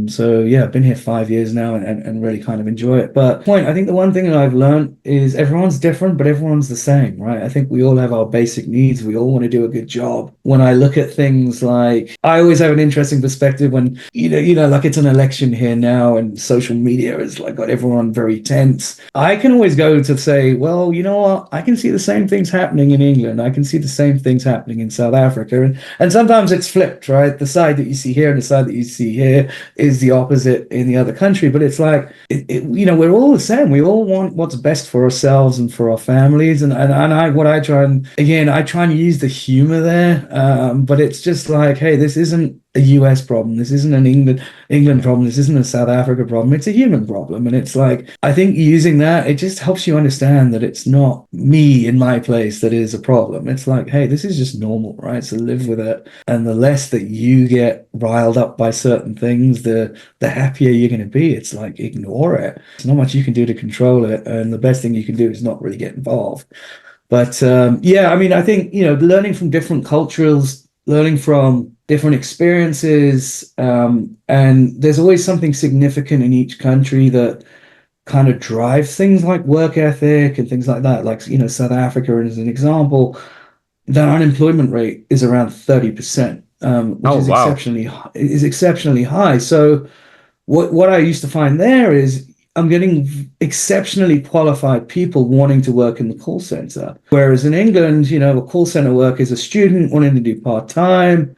So yeah, I've been here 5 years now and really kind of enjoy it. But I think the one thing that I've learned is everyone's different, but everyone's the same, right? I think we all have our basic needs. We all want to do a good job. When I look at things like, I always have an interesting perspective when, like it's an election here now and social media has like got everyone very tense. I can always go to say, well, you know what? I can see the same things happening in England. I can see the same things happening in South Africa. And sometimes it's flipped, right? The side that you see here and the side that you see here is the opposite in the other country, but it's like we're all the same. We all want what's best for ourselves and for our families, and I try and use the humor there, but it's just like, hey, this isn't a US problem, this isn't an England problem, this isn't a South Africa problem, it's a human problem. And it's like, I think using that, it just helps you understand that it's not me in my place that is a problem. It's like, hey, this is just normal, right? So live with it, and the less that you get riled up by certain things, the happier you're going to be. It's like, ignore it. There's not much you can do to control it, and the best thing you can do is not really get involved. But I think learning from different cultures, learning from different experiences, and there's always something significant in each country that kind of drives things like work ethic and things like that. Like, South Africa as an example, that unemployment rate is around 30%, which Oh, is wow. exceptionally high. So what I used to find there is I'm getting exceptionally qualified people wanting to work in the call center. Whereas in England, a call center work is a student wanting to do part-time.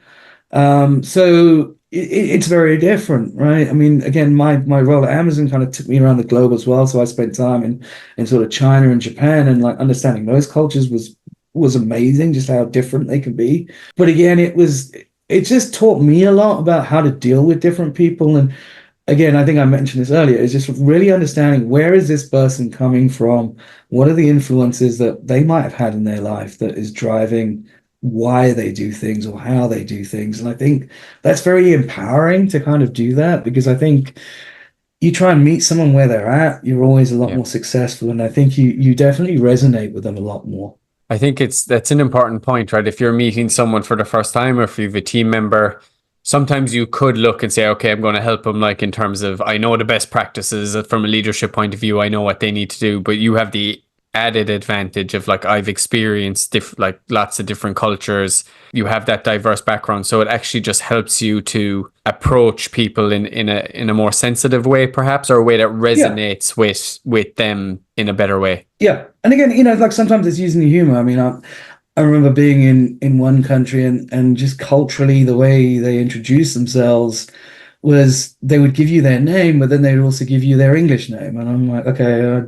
So it's very different, right? I mean, again, my role at Amazon kind of took me around the globe as well. So I spent time in sort of China and Japan, and like understanding those cultures was amazing, just how different they can be. But again, it just taught me a lot about how to deal with different people. And again, I think I mentioned this earlier, is just really understanding, where is this person coming from? What are the influences that they might have had in their life that is driving why they do things or how they do things? And I think that's very empowering to kind of do that, because I think you try and meet someone where they're at, you're always a lot Yeah. more successful. And I think you definitely resonate with them a lot more. I think that's an important point, right? If you're meeting someone for the first time, or if you have a team member, sometimes you could look and say, okay, I'm going to help them, like in terms of, I know the best practices from a leadership point of view, I know what they need to do, but you have the added advantage of, like, I've experienced like lots of different cultures. You have that diverse background, so it actually just helps you to approach people in a more sensitive way, perhaps, or a way that Yeah. resonates with them in a better way. Yeah. And again, like sometimes it's using the humor. I mean, I remember being in one country, and just culturally, the way they introduce themselves was they would give you their name, but then they'd also give you their English name. And I'm like, okay,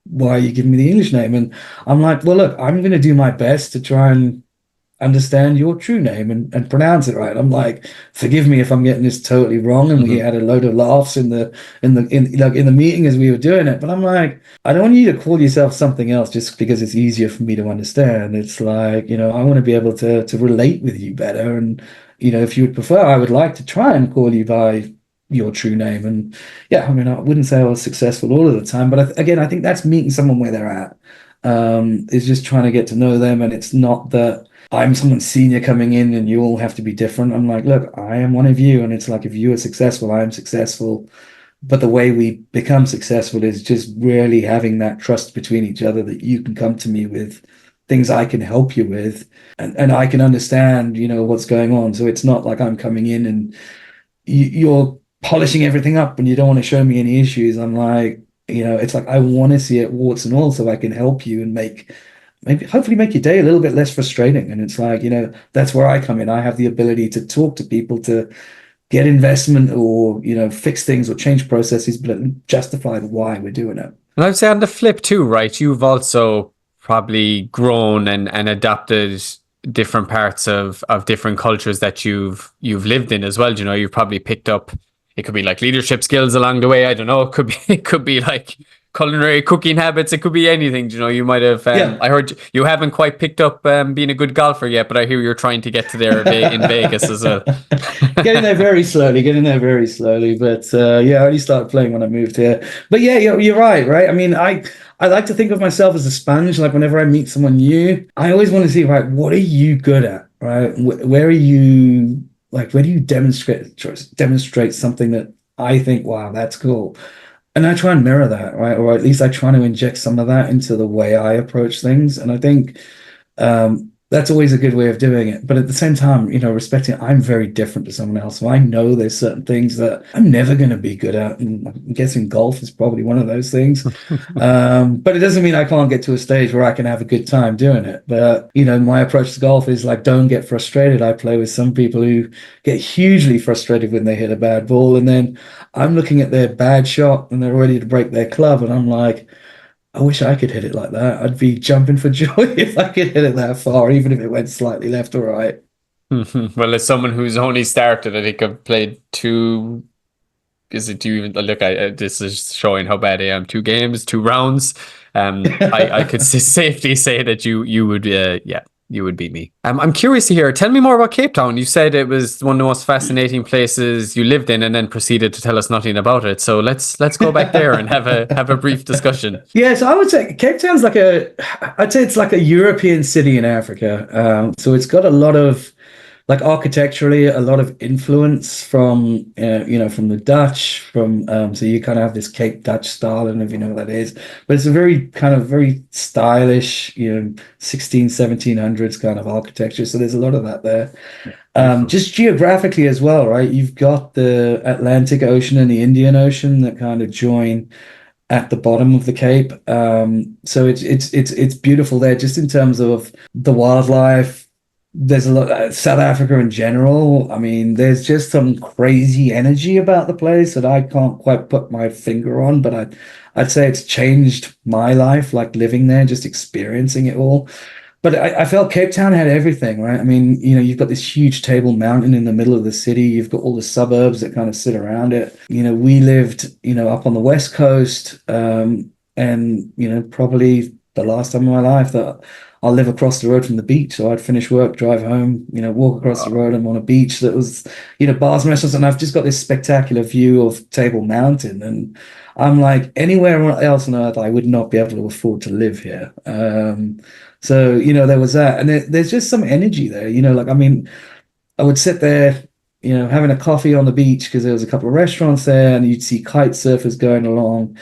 why are you giving me the English name? And I'm like, well, look, I'm going to do my best to try and understand your true name and pronounce it right. I'm like, forgive me if I'm getting this totally wrong. And we Mhm. had a load of laughs in the meeting as we were doing it. But I'm like, I don't want you to call yourself something else just because it's easier for me to understand. It's like, I want to be able to relate with you better. And, if you would prefer, I would like to try and call you by your true name. And yeah, I mean, I wouldn't say I was successful all of the time, but again, I think that's meeting someone where they're at. Is just trying to get to know them. And it's not that I'm someone senior coming in and you all have to be different. I'm like, look, I am one of you. And it's like, if you are successful, I am successful. But the way we become successful is just really having that trust between each other that you can come to me with things I can help you with and I can understand, what's going on. So it's not like I'm coming in and you're polishing everything up and you don't want to show me any issues. I'm like, it's like I want to see it warts and all so I can help you and maybe hopefully make your day a little bit less frustrating. And it's like, that's where I come in. I have the ability to talk to people to get investment or, fix things or change processes, but justify the why we're doing it. And I'd say on the flip too, right? You've also probably grown and adapted different parts of different cultures that you've lived in as well. You know, you've probably picked up, it could be like leadership skills along the way. I don't know. It could be like culinary cooking habits. It could be anything. You know, you might have. Yeah. I heard you haven't quite picked up being a good golfer yet, but I hear you're trying to get to there in Vegas as well. Getting there very slowly, getting there very slowly. But yeah, I only started playing when I moved here. But yeah, you're right, right? I mean, I like to think of myself as a sponge. Like whenever I meet someone new, I always want to see, right, what are you good at, right? Where are you, like, where do you demonstrate something that I think, wow, that's cool. And I try and mirror that, right? Or at least I try to inject some of that into the way I approach things. And I think that's always a good way of doing it. But at the same time, respecting I'm very different to someone else. So I know there's certain things that I'm never going to be good at. And I'm guessing golf is probably one of those things. But it doesn't mean I can't get to a stage where I can have a good time doing it. But, my approach to golf is like, don't get frustrated. I play with some people who get hugely frustrated when they hit a bad ball. And then I'm looking at their bad shot and they're ready to break their club. And I'm like, I wish I could hit it like that. I'd be jumping for joy if I could hit it that far, even if it went slightly left or right. Well, as someone who's only started, I think I've played two. Is it two? Look, this is showing how bad I am. 2 games, 2 rounds. I could safely say that you would, yeah, you would beat me. I'm curious to hear. Tell me more about Cape Town. You said it was one of the most fascinating places you lived in, and then proceeded to tell us nothing about it. So let's go back there and have a brief discussion. Yeah, so I would say Cape Town's I'd say it's like a European city in Africa. So it's got a lot of, like architecturally, a lot of influence from the Dutch, so you kind of have this Cape Dutch style. I don't know if you know what that is, but it's a very stylish, 16, 1700s kind of architecture. So there's a lot of that there. Just geographically as well, right? You've got the Atlantic Ocean and the Indian Ocean that kind of join at the bottom of the Cape. So it's beautiful there, just in terms of the wildlife. There's a lot, South Africa in general. I mean, there's just some crazy energy about the place that I can't quite put my finger on, but I'd say it's changed my life, like living there, just experiencing it all. But I felt Cape Town had everything, right? I mean, you've got this huge Table Mountain in the middle of the city. You've got all the suburbs that kind of sit around it. We lived, up on the West Coast, and, probably the last time in my life that I'll live across the road from the beach. So I'd finish work, drive home, walk across the road. I'm on a beach that was, bars and restaurants. And I've just got this spectacular view of Table Mountain. And I'm like, anywhere else on earth, I would not be able to afford to live here. So, there was that. And there's just some energy there, like, I mean, I would sit there, having a coffee on the beach because there was a couple of restaurants there and you'd see kite surfers going along.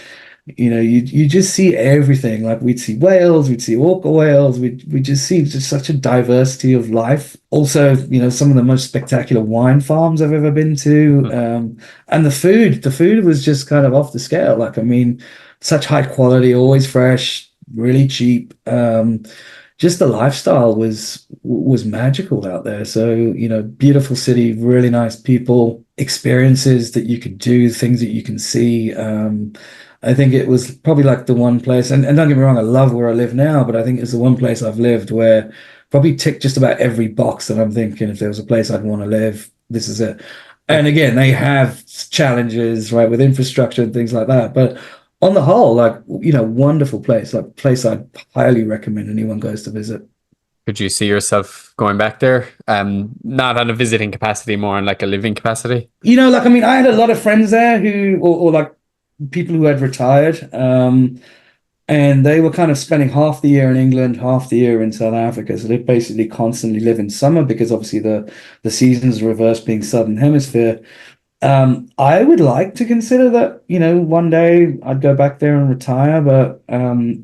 You just see everything. Like we'd see whales, we'd see orca whales, we just see just such a diversity of life. Also, some of the most spectacular wine farms I've ever been to. And the food was just kind of off the scale. Like, I mean, such high quality, always fresh, really cheap. Just the lifestyle was magical out there. So, beautiful city, really nice people, experiences that you could do, things that you can see. I think it was probably like the one place, and don't get me wrong, I love where I live now, but I think it's the one place I've lived where probably tick just about every box that I'm thinking if there was a place I'd want to live, this is it. And again, they have challenges, right, with infrastructure and things like that. But on the whole, like, wonderful place, like place I'd highly recommend anyone goes to visit. Could you see yourself going back there? Not on a visiting capacity, more on like a living capacity. Like, I mean, I had a lot of friends there who, or like people who had retired. And they were kind of spending half the year in England, half the year in South Africa. So they basically constantly live in summer because obviously the seasons reverse being Southern Hemisphere. I would like to consider that, one day I'd go back there and retire, but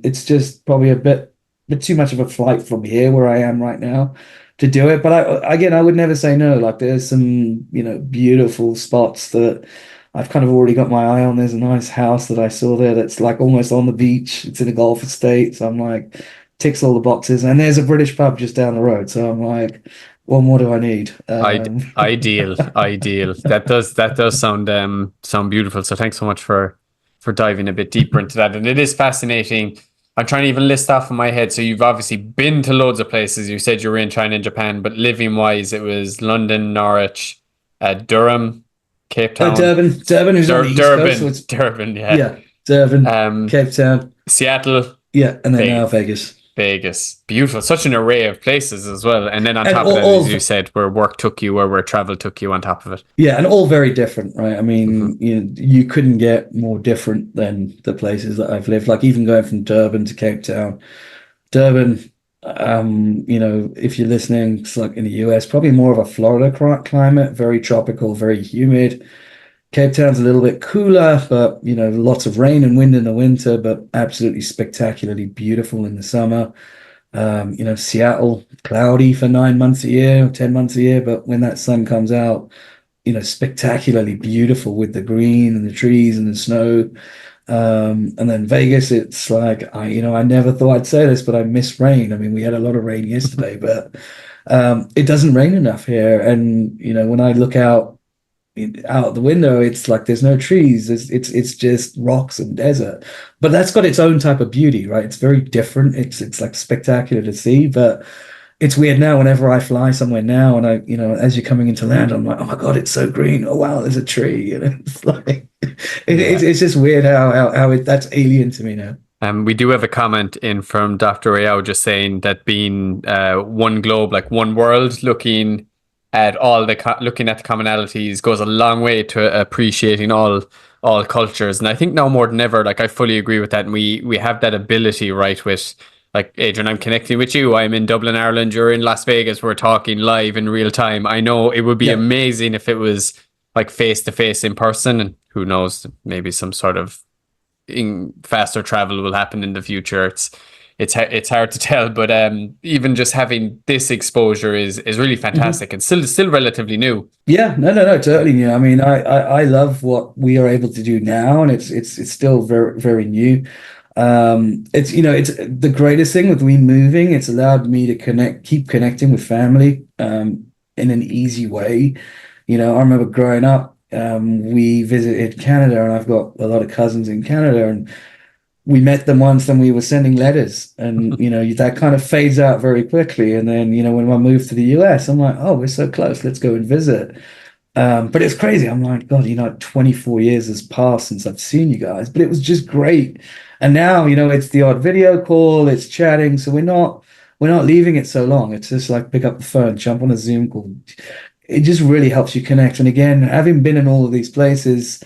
it's just probably a bit too much of a flight from here where I am right now to do it. But I would never say no. Like there's some, beautiful spots that I've kind of already got my eye on. There's a nice house that I saw there that's like almost on the beach. It's in a Gulf estate. So I'm like, ticks all the boxes. And there's a British pub just down the road. So I'm like, what more do I need? Ideal. That does sound beautiful. So thanks so much for diving a bit deeper into that. And it is fascinating. I'm trying to even list off in my head. So you've obviously been to loads of places. You said you were in China and Japan, but living wise, it was London, Norwich, Durham, Cape Town. Durban, who's on the East Coast. So it's, Durban, yeah. Yeah, Durban, Cape Town. Seattle. Yeah, and then now Vegas. Beautiful, such an array of places as well. And then on top of it, as you said, where work took you or where travel took you on top of it. Yeah, and all very different, right? I mean, you couldn't get more different than the places that I've lived. Like even going from Durban to Cape Town. Durban, if you're listening, it's like in the US, probably more of a Florida climate, very tropical, very humid. Cape Town's a little bit cooler, but lots of rain and wind in the winter, but absolutely spectacularly beautiful in the summer. Seattle, cloudy for 9 months a year, 10 months a year, but when that sun comes out, spectacularly beautiful with the green and the trees and the snow. And then Vegas, it's like I never thought I'd say this, but I miss rain. I mean, we had a lot of rain yesterday, but it doesn't rain enough here. And when I look out the window, it's like there's no trees. It's just rocks and desert. But that's got its own type of beauty, right? It's very different. It's like spectacular to see, but it's weird now whenever I fly somewhere now and I, as you're coming into land, I'm like, oh my God, it's so green. Oh wow, there's a tree. It's like it's just weird how that's alien to me now. We do have a comment in from Dr. Rayao just saying that being one globe, like one world, looking at the commonalities goes a long way to appreciating all cultures. And I think now more than ever, like I fully agree with that. And we have that ability, right, with like Adrian, I'm connecting with you. I'm in Dublin, Ireland. You're in Las Vegas. We're talking live in real time. I know it would be amazing if it was like face to face in person, and who knows, maybe some sort of faster travel will happen in the future. It's hard to tell, but even just having this exposure is really fantastic and still relatively new. Yeah, no, totally new. I mean, I love what we are able to do now, and it's still very, very new. It's the greatest thing with me moving. It's allowed me to keep connecting with family in an easy way. I remember growing up, we visited Canada, and I've got a lot of cousins in Canada, and we met them once and we were sending letters, and that kind of fades out very quickly. And then when I moved to the US, I'm like, oh, we're so close, let's go and visit. But it's crazy. I'm like, God, 24 years has passed since I've seen you guys, but it was just great. And now, it's the odd video call, it's chatting. So we're not leaving it so long. It's just like pick up the phone, jump on a Zoom call. It just really helps you connect. And again, having been in all of these places,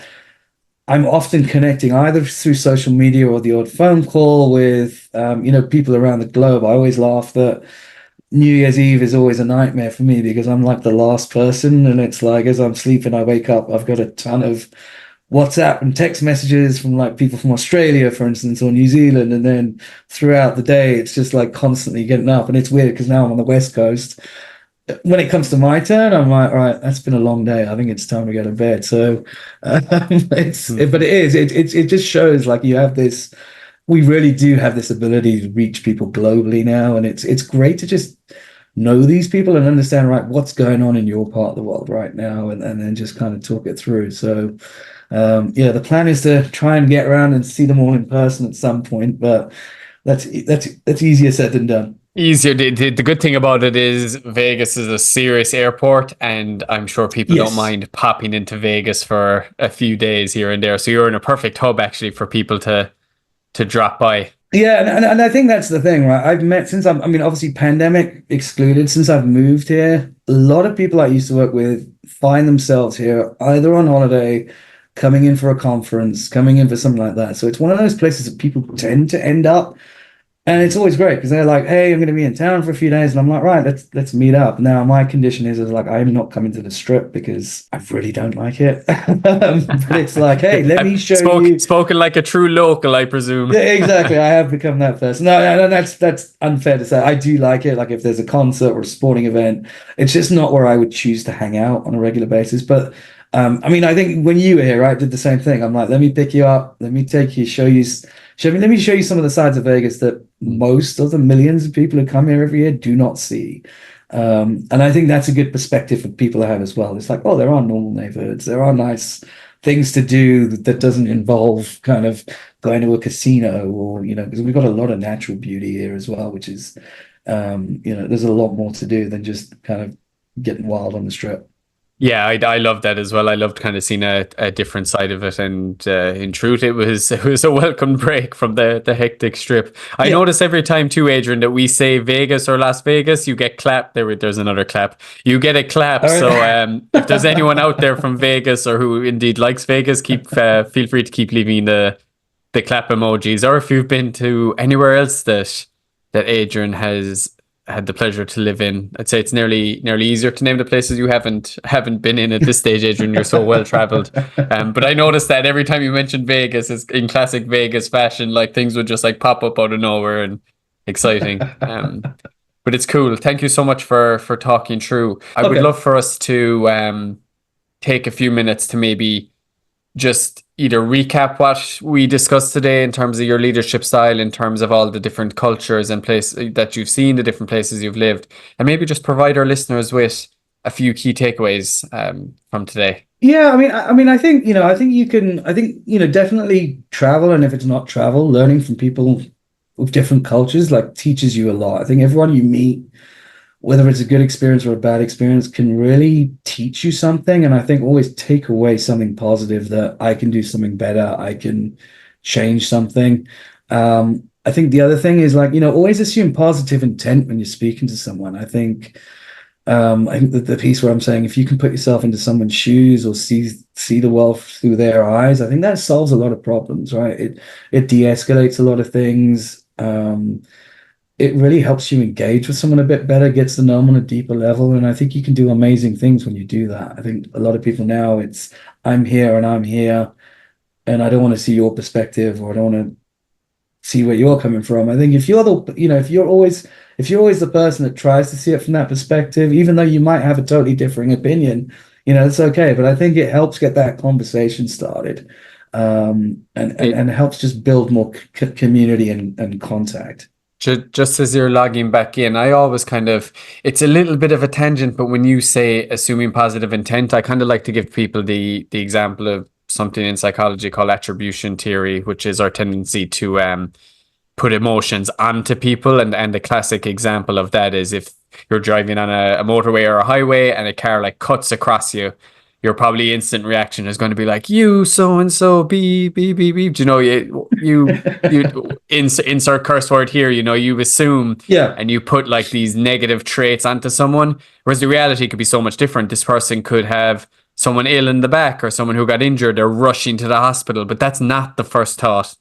I'm often connecting either through social media or the odd phone call with, people around the globe. I always laugh that New Year's Eve is always a nightmare for me because I'm like the last person, and it's like as I'm sleeping, I wake up, I've got a ton of WhatsApp and text messages from like people from Australia, for instance, or New Zealand, and then throughout the day, it's just like constantly getting up. And it's weird because now I'm on the West Coast. When it comes to my turn, I'm like, all right, that's been a long day. I think it's time to go to bed. So, but it just shows like you have this. We really do have this ability to reach people globally now, and it's great to just know these people and understand right what's going on in your part of the world right now, and then just kind of talk it through. So, the plan is to try and get around and see them all in person at some point, but that's easier said than done. easier. The good thing about it is Vegas is a serious airport, and I'm sure people don't Yes. mind popping into Vegas for a few days here and there. So you're in a perfect hub actually for people to drop by. Yeah, and I think that's the thing, right? I've met since I mean, obviously pandemic excluded, since I've moved here, a lot of people I used to work with find themselves here either on holiday, coming in for a conference, coming in for something like that. So it's one of those places that people tend to end up. And it's always great because they're like, "Hey, I'm going to be in town for a few days," and I'm like, "Right, let's meet up." Now, my condition is like I'm not coming to the strip because I really don't like it. But it's like, "Hey, let me show you." Spoken like a true local, I presume. Yeah, exactly. I have become that person. No, that's unfair to say. I do like it. Like if there's a concert or a sporting event, it's just not where I would choose to hang out on a regular basis. But I mean, I think when you were here, I did the same thing. I'm like, let me pick you up, let me take you, let me show you some of the sides of Vegas that most of the millions of people who come here every year do not see. And I think that's a good perspective for people to have as well. It's like, oh, there are normal neighborhoods, there are nice things to do that doesn't involve kind of going to a casino or, because we've got a lot of natural beauty here as well, which is, there's a lot more to do than just kind of getting wild on the strip. Yeah, I love that as well. I loved kind of seeing a different side of it, and in truth, it was a welcome break from the hectic strip. I Yeah. notice every time too, Adrian, that we say Vegas or Las Vegas, you get clapped. There's another clap. You get a clap. All So right. if there's anyone out there from Vegas or who indeed likes Vegas, keep feel free to keep leaving the clap emojis, or if you've been to anywhere else that Adrian has had the pleasure to live in. I'd say it's nearly easier to name the places you haven't been in at this stage, Adrian. You're so well traveled. But I noticed that every time you mentioned Vegas, it's in classic Vegas fashion, like things would just like pop up out of nowhere and exciting. But it's cool. Thank you so much for talking through. I would Okay. love for us to take a few minutes to maybe just either recap what we discussed today in terms of your leadership style, in terms of all the different cultures and places that you've seen, the different places you've lived, and maybe just provide our listeners with a few key takeaways from today. Yeah, I mean, I think you can, I think, definitely travel, and if it's not travel, learning from people with different cultures like teaches you a lot. I think everyone you meet, whether it's a good experience or a bad experience, can really teach you something. And I think always take away something positive that I can do something better, I can change something. I think the other thing is like, always assume positive intent when you're speaking to someone. I think that the piece where I'm saying if you can put yourself into someone's shoes or see the world through their eyes, I think that solves a lot of problems, right? It de-escalates a lot of things. It really helps you engage with someone a bit better, gets to know them on a deeper level, and I think you can do amazing things when you do that. I think a lot of people now it's I'm here and I'm here, and I don't want to see your perspective or I don't want to see where you're coming from. I think if you're if you're always the person that tries to see it from that perspective, even though you might have a totally differing opinion, it's okay. But I think it helps get that conversation started, and it helps just build more community and contact. Just as you're logging back in, I always it's a little bit of a tangent, but when you say assuming positive intent, I kind of like to give people the example of something in psychology called attribution theory, which is our tendency to put emotions onto people. And the classic example of that is if you're driving on a motorway or a highway and a car like cuts across you, your probably instant reaction is going to be like, you so and so beep beep beep beep. Do you know, you insert curse word here, you assume Yeah. and you put like these negative traits onto someone, whereas the reality could be so much different. This person could have someone ill in the back or someone who got injured, they're rushing to the hospital, but that's not the first thought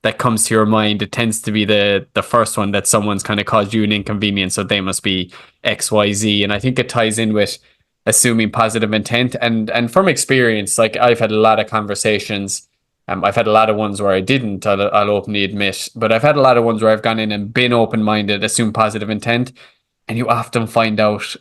that comes to your mind. It tends to be the first one, that someone's kind of caused you an inconvenience, so they must be XYZ. And I think it ties in with assuming positive intent. And from experience, like I've had a lot of conversations. I've had a lot of ones where I didn't, I'll openly admit, but I've had a lot of ones where I've gone in and been open-minded, assume positive intent, and you often find out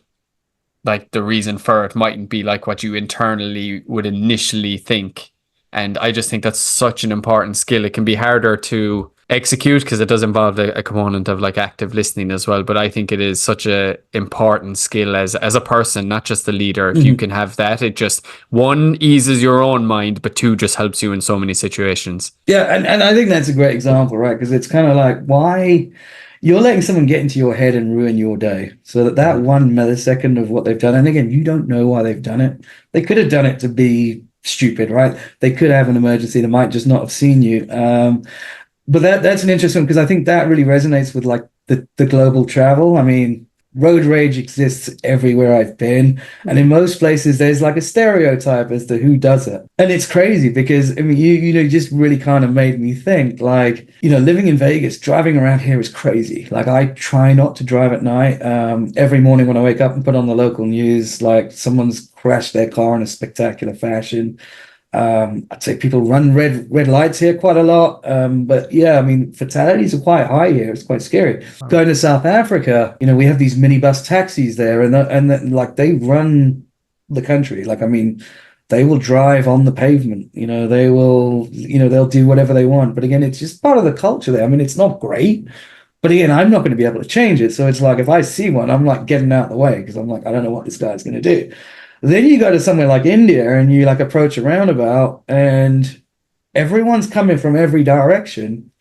like the reason for it mightn't be like what you internally would initially think. And I just think that's such an important skill. It can be harder to execute because it does involve a component of like active listening as well. But I think it is such a important skill as a person, not just the leader. If you Mhm. can have that, it just, one, eases your own mind, but two, just helps you in so many situations. Yeah, and I think that's a great example, right? Because it's kind of like why. you're letting someone get into your head and ruin your day. So that 1 millisecond of what they've done, and again, you don't know why they've done it. They could have done it to be stupid, right? They could have an emergency. They might just not have seen you. But that's an interesting, because I think that really resonates with like the global travel. I mean, road rage exists everywhere I've been, and in most places there's like a stereotype as to who does it, and it's crazy because I mean, you just really kind of made me think, like, living in Vegas, driving around here is crazy. Like, I try not to drive at night. Every morning when I wake up and put on the local news, like someone's crashed their car in a spectacular fashion. I'd say people run red lights here quite a lot. But yeah, I mean, fatalities are quite high here. It's quite scary. Going to South Africa, we have these minibus taxis there, and like they run the country. Like, I mean, they will drive on the pavement. They will, they'll do whatever they want. But again, it's just part of the culture there. I mean, it's not great. But again, I'm not going to be able to change it. So it's like, if I see one, I'm like getting out of the way, because I'm like, I don't know what this guy's going to do. Then you go to somewhere like India and you like approach a roundabout and everyone's coming from every direction.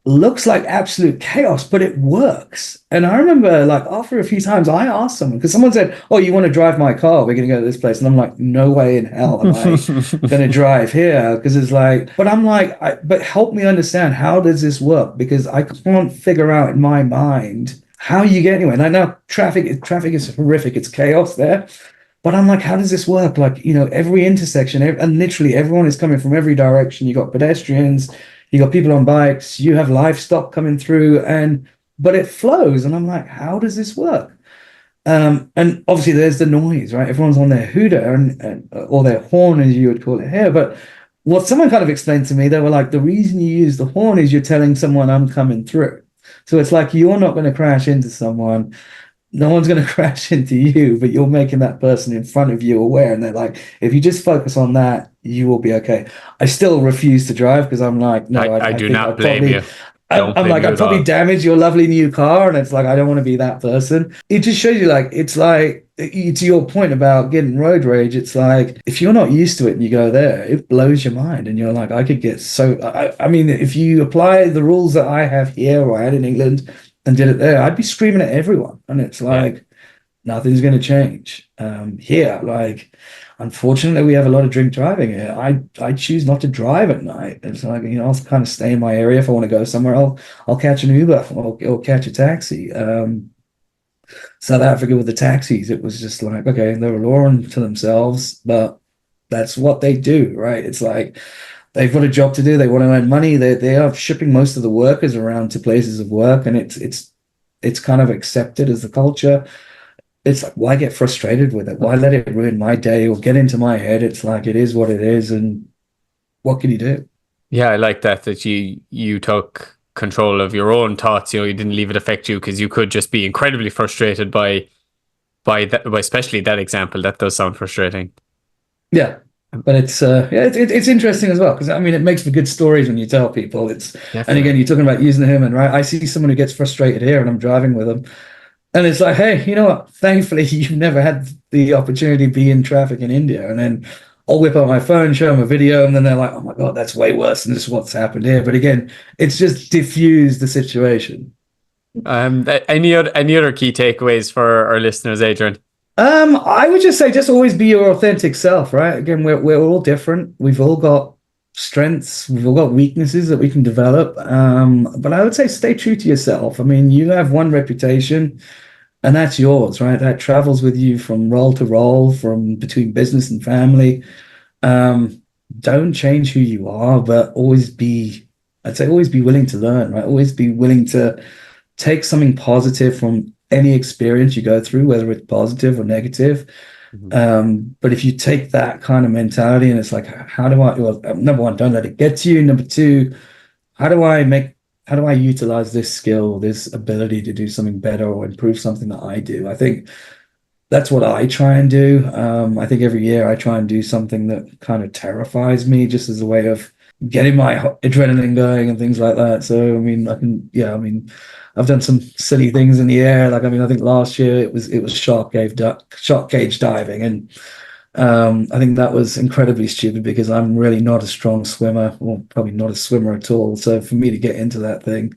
Looks like absolute chaos, but it works. And I remember, like, after a few times, I asked someone, because someone said, "Oh, you want to drive my car? We're going to go to this place." And I'm like, no way in hell am I going to drive here. Because it's like, but I'm like, but help me understand, how does this work? Because I can't figure out in my mind how you get anywhere. And I know traffic is horrific. It's chaos there. But I'm like, how does this work? Like, every intersection, and literally everyone is coming from every direction. You got pedestrians, you got people on bikes, you have livestock coming through, but it flows. And I'm like, how does this work? And obviously there's the noise, right? Everyone's on their hooter or their horn, as you would call it here. But what someone kind of explained to me, they were like, the reason you use the horn is you're telling someone I'm coming through. So it's like, you're not going to crash into someone. No one's going to crash into you, but you're making that person in front of you aware. And they're like, if you just focus on that, you will be okay. I still refuse to drive because I'm like, no, I do not blame you. I'm like, I'd probably damage your lovely new car. And it's like, I don't want to be that person. It just shows you, like, it's like, to your point about getting road rage, it's like, if you're not used to it and you go there, it blows your mind. And you're like, I could get so, I mean, if you apply the rules that I have here, or I had in England, and did it there, I'd be screaming at everyone. And it's like, nothing's going to change. Here, like, unfortunately, we have a lot of drink driving here. I choose not to drive at night. It's like, I'll kind of stay in my area. If I want to go somewhere, I'll catch an Uber or catch a taxi. South Africa with the taxis, it was just like, okay, they were law unto themselves, but that's what they do, right? It's like, they've got a job to do. They want to earn money. They are shipping most of the workers around to places of work, and it's kind of accepted as the culture. It's like, why get frustrated with it? Why let it ruin my day or get into my head? It's like, it is what it is, and what can you do? Yeah, I like that you took control of your own thoughts. You didn't leave it affect you, because you could just be incredibly frustrated by especially that example. That does sound frustrating. Yeah. But it's interesting as well, because I mean, it makes for good stories when you tell people. And again, you're talking about using the human, right? I see someone who gets frustrated here, and I'm driving with them, and it's like, hey, you know what? Thankfully, you've never had the opportunity to be in traffic in India. And then I'll whip out my phone, show them a video, and then they're like, oh my God, that's way worse than just what's happened here. But again, it's just diffused the situation. Any other key takeaways for our listeners, Adrian? I would just say, just always be your authentic self, right? Again, we're all different. We've all got strengths. We've all got weaknesses that we can develop. But I would say stay true to yourself. I mean, you have one reputation, and that's yours, right? That travels with you from role to role, from between business and family. Don't change who you are, but I'd say always be willing to learn, right? Always be willing to take something positive from any experience you go through, whether it's positive or negative. But if you take that kind of mentality, and it's like, number one, don't let it get to you. Number two, how do I utilize this skill, this ability to do something better or improve something that I do? I think that's what I try and do. I think every year I try and do something that kind of terrifies me, just as a way of getting my adrenaline going and things like that. So, I mean, I've done some silly things in the air. Like, I mean, I think last year it was shark cage diving, and I think that was incredibly stupid because I'm really not a strong swimmer, or probably not a swimmer at all. So for me to get into that thing,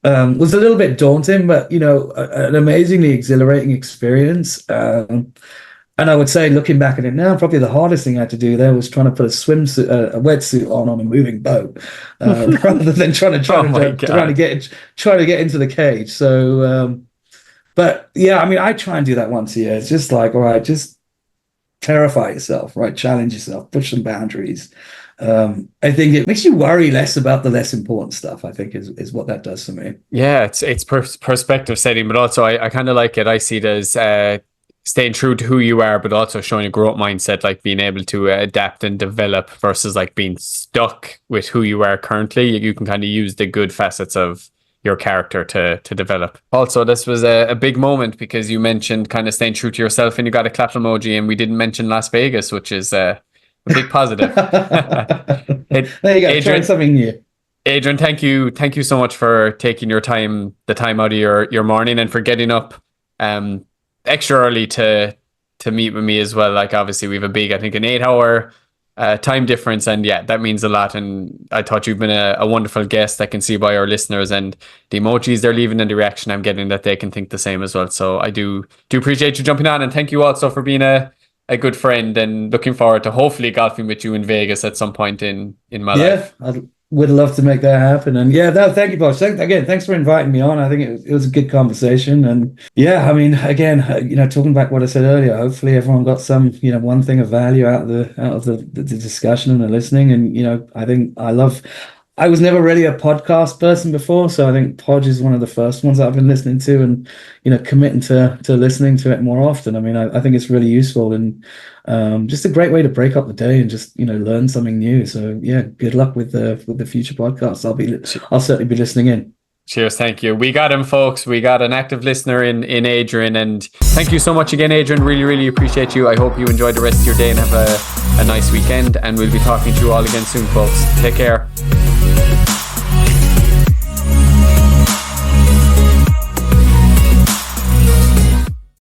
was a little bit daunting, but an amazingly exhilarating experience. And I would say, looking back at it now, probably the hardest thing I had to do there was trying to put a swimsuit, a wetsuit on a moving boat, rather than trying to get into the cage. So, but yeah, I mean, I try and do that once a year. It's just like, all right, just terrify yourself, right? Challenge yourself, push some boundaries. I think it makes you worry less about the less important stuff, I think is what that does for me. Yeah, it's perspective setting, but also I kind of like it. I see it as staying true to who you are, but also showing a growth mindset, like being able to adapt and develop versus like being stuck with who you are currently. You can kind of use the good facets of your character to develop. Also, this was a big moment because you mentioned kind of staying true to yourself and you got a clap emoji, and we didn't mention Las Vegas, which is a big positive. There you go, Adrian, trying something new. Adrian, thank you so much for taking the time out of your morning, and for getting up extra early to meet with me as well. Like, obviously we have I think an 8 hour time difference, and yeah, that means a lot. And I thought you've been a wonderful guest. I can see by our listeners and the emojis they're leaving and the reaction I'm getting that they can think the same as well. So I do appreciate you jumping on, and thank you also for being a good friend, and looking forward to hopefully golfing with you in Vegas at some point in my life. Yeah, I would love to make that happen. And yeah, no, thank you, Bob. Again, thanks for inviting me on. I think it was a good conversation. And yeah, I mean, again, talking back what I said earlier, hopefully everyone got some, one thing of value out of the discussion and the listening. And I was never really a podcast person before, so I think Podge is one of the first ones that I've been listening to, and committing to listening to it more often. I mean, I think it's really useful, and just a great way to break up the day and just learn something new. So yeah, good luck with the future podcasts. I'll certainly be listening in. Cheers, thank you. We got him, folks. We got an active listener in Adrian, and thank you so much again, Adrian. Really, really appreciate you. I hope you enjoy the rest of your day and have a nice weekend, and we'll be talking to you all again soon, folks. Take care.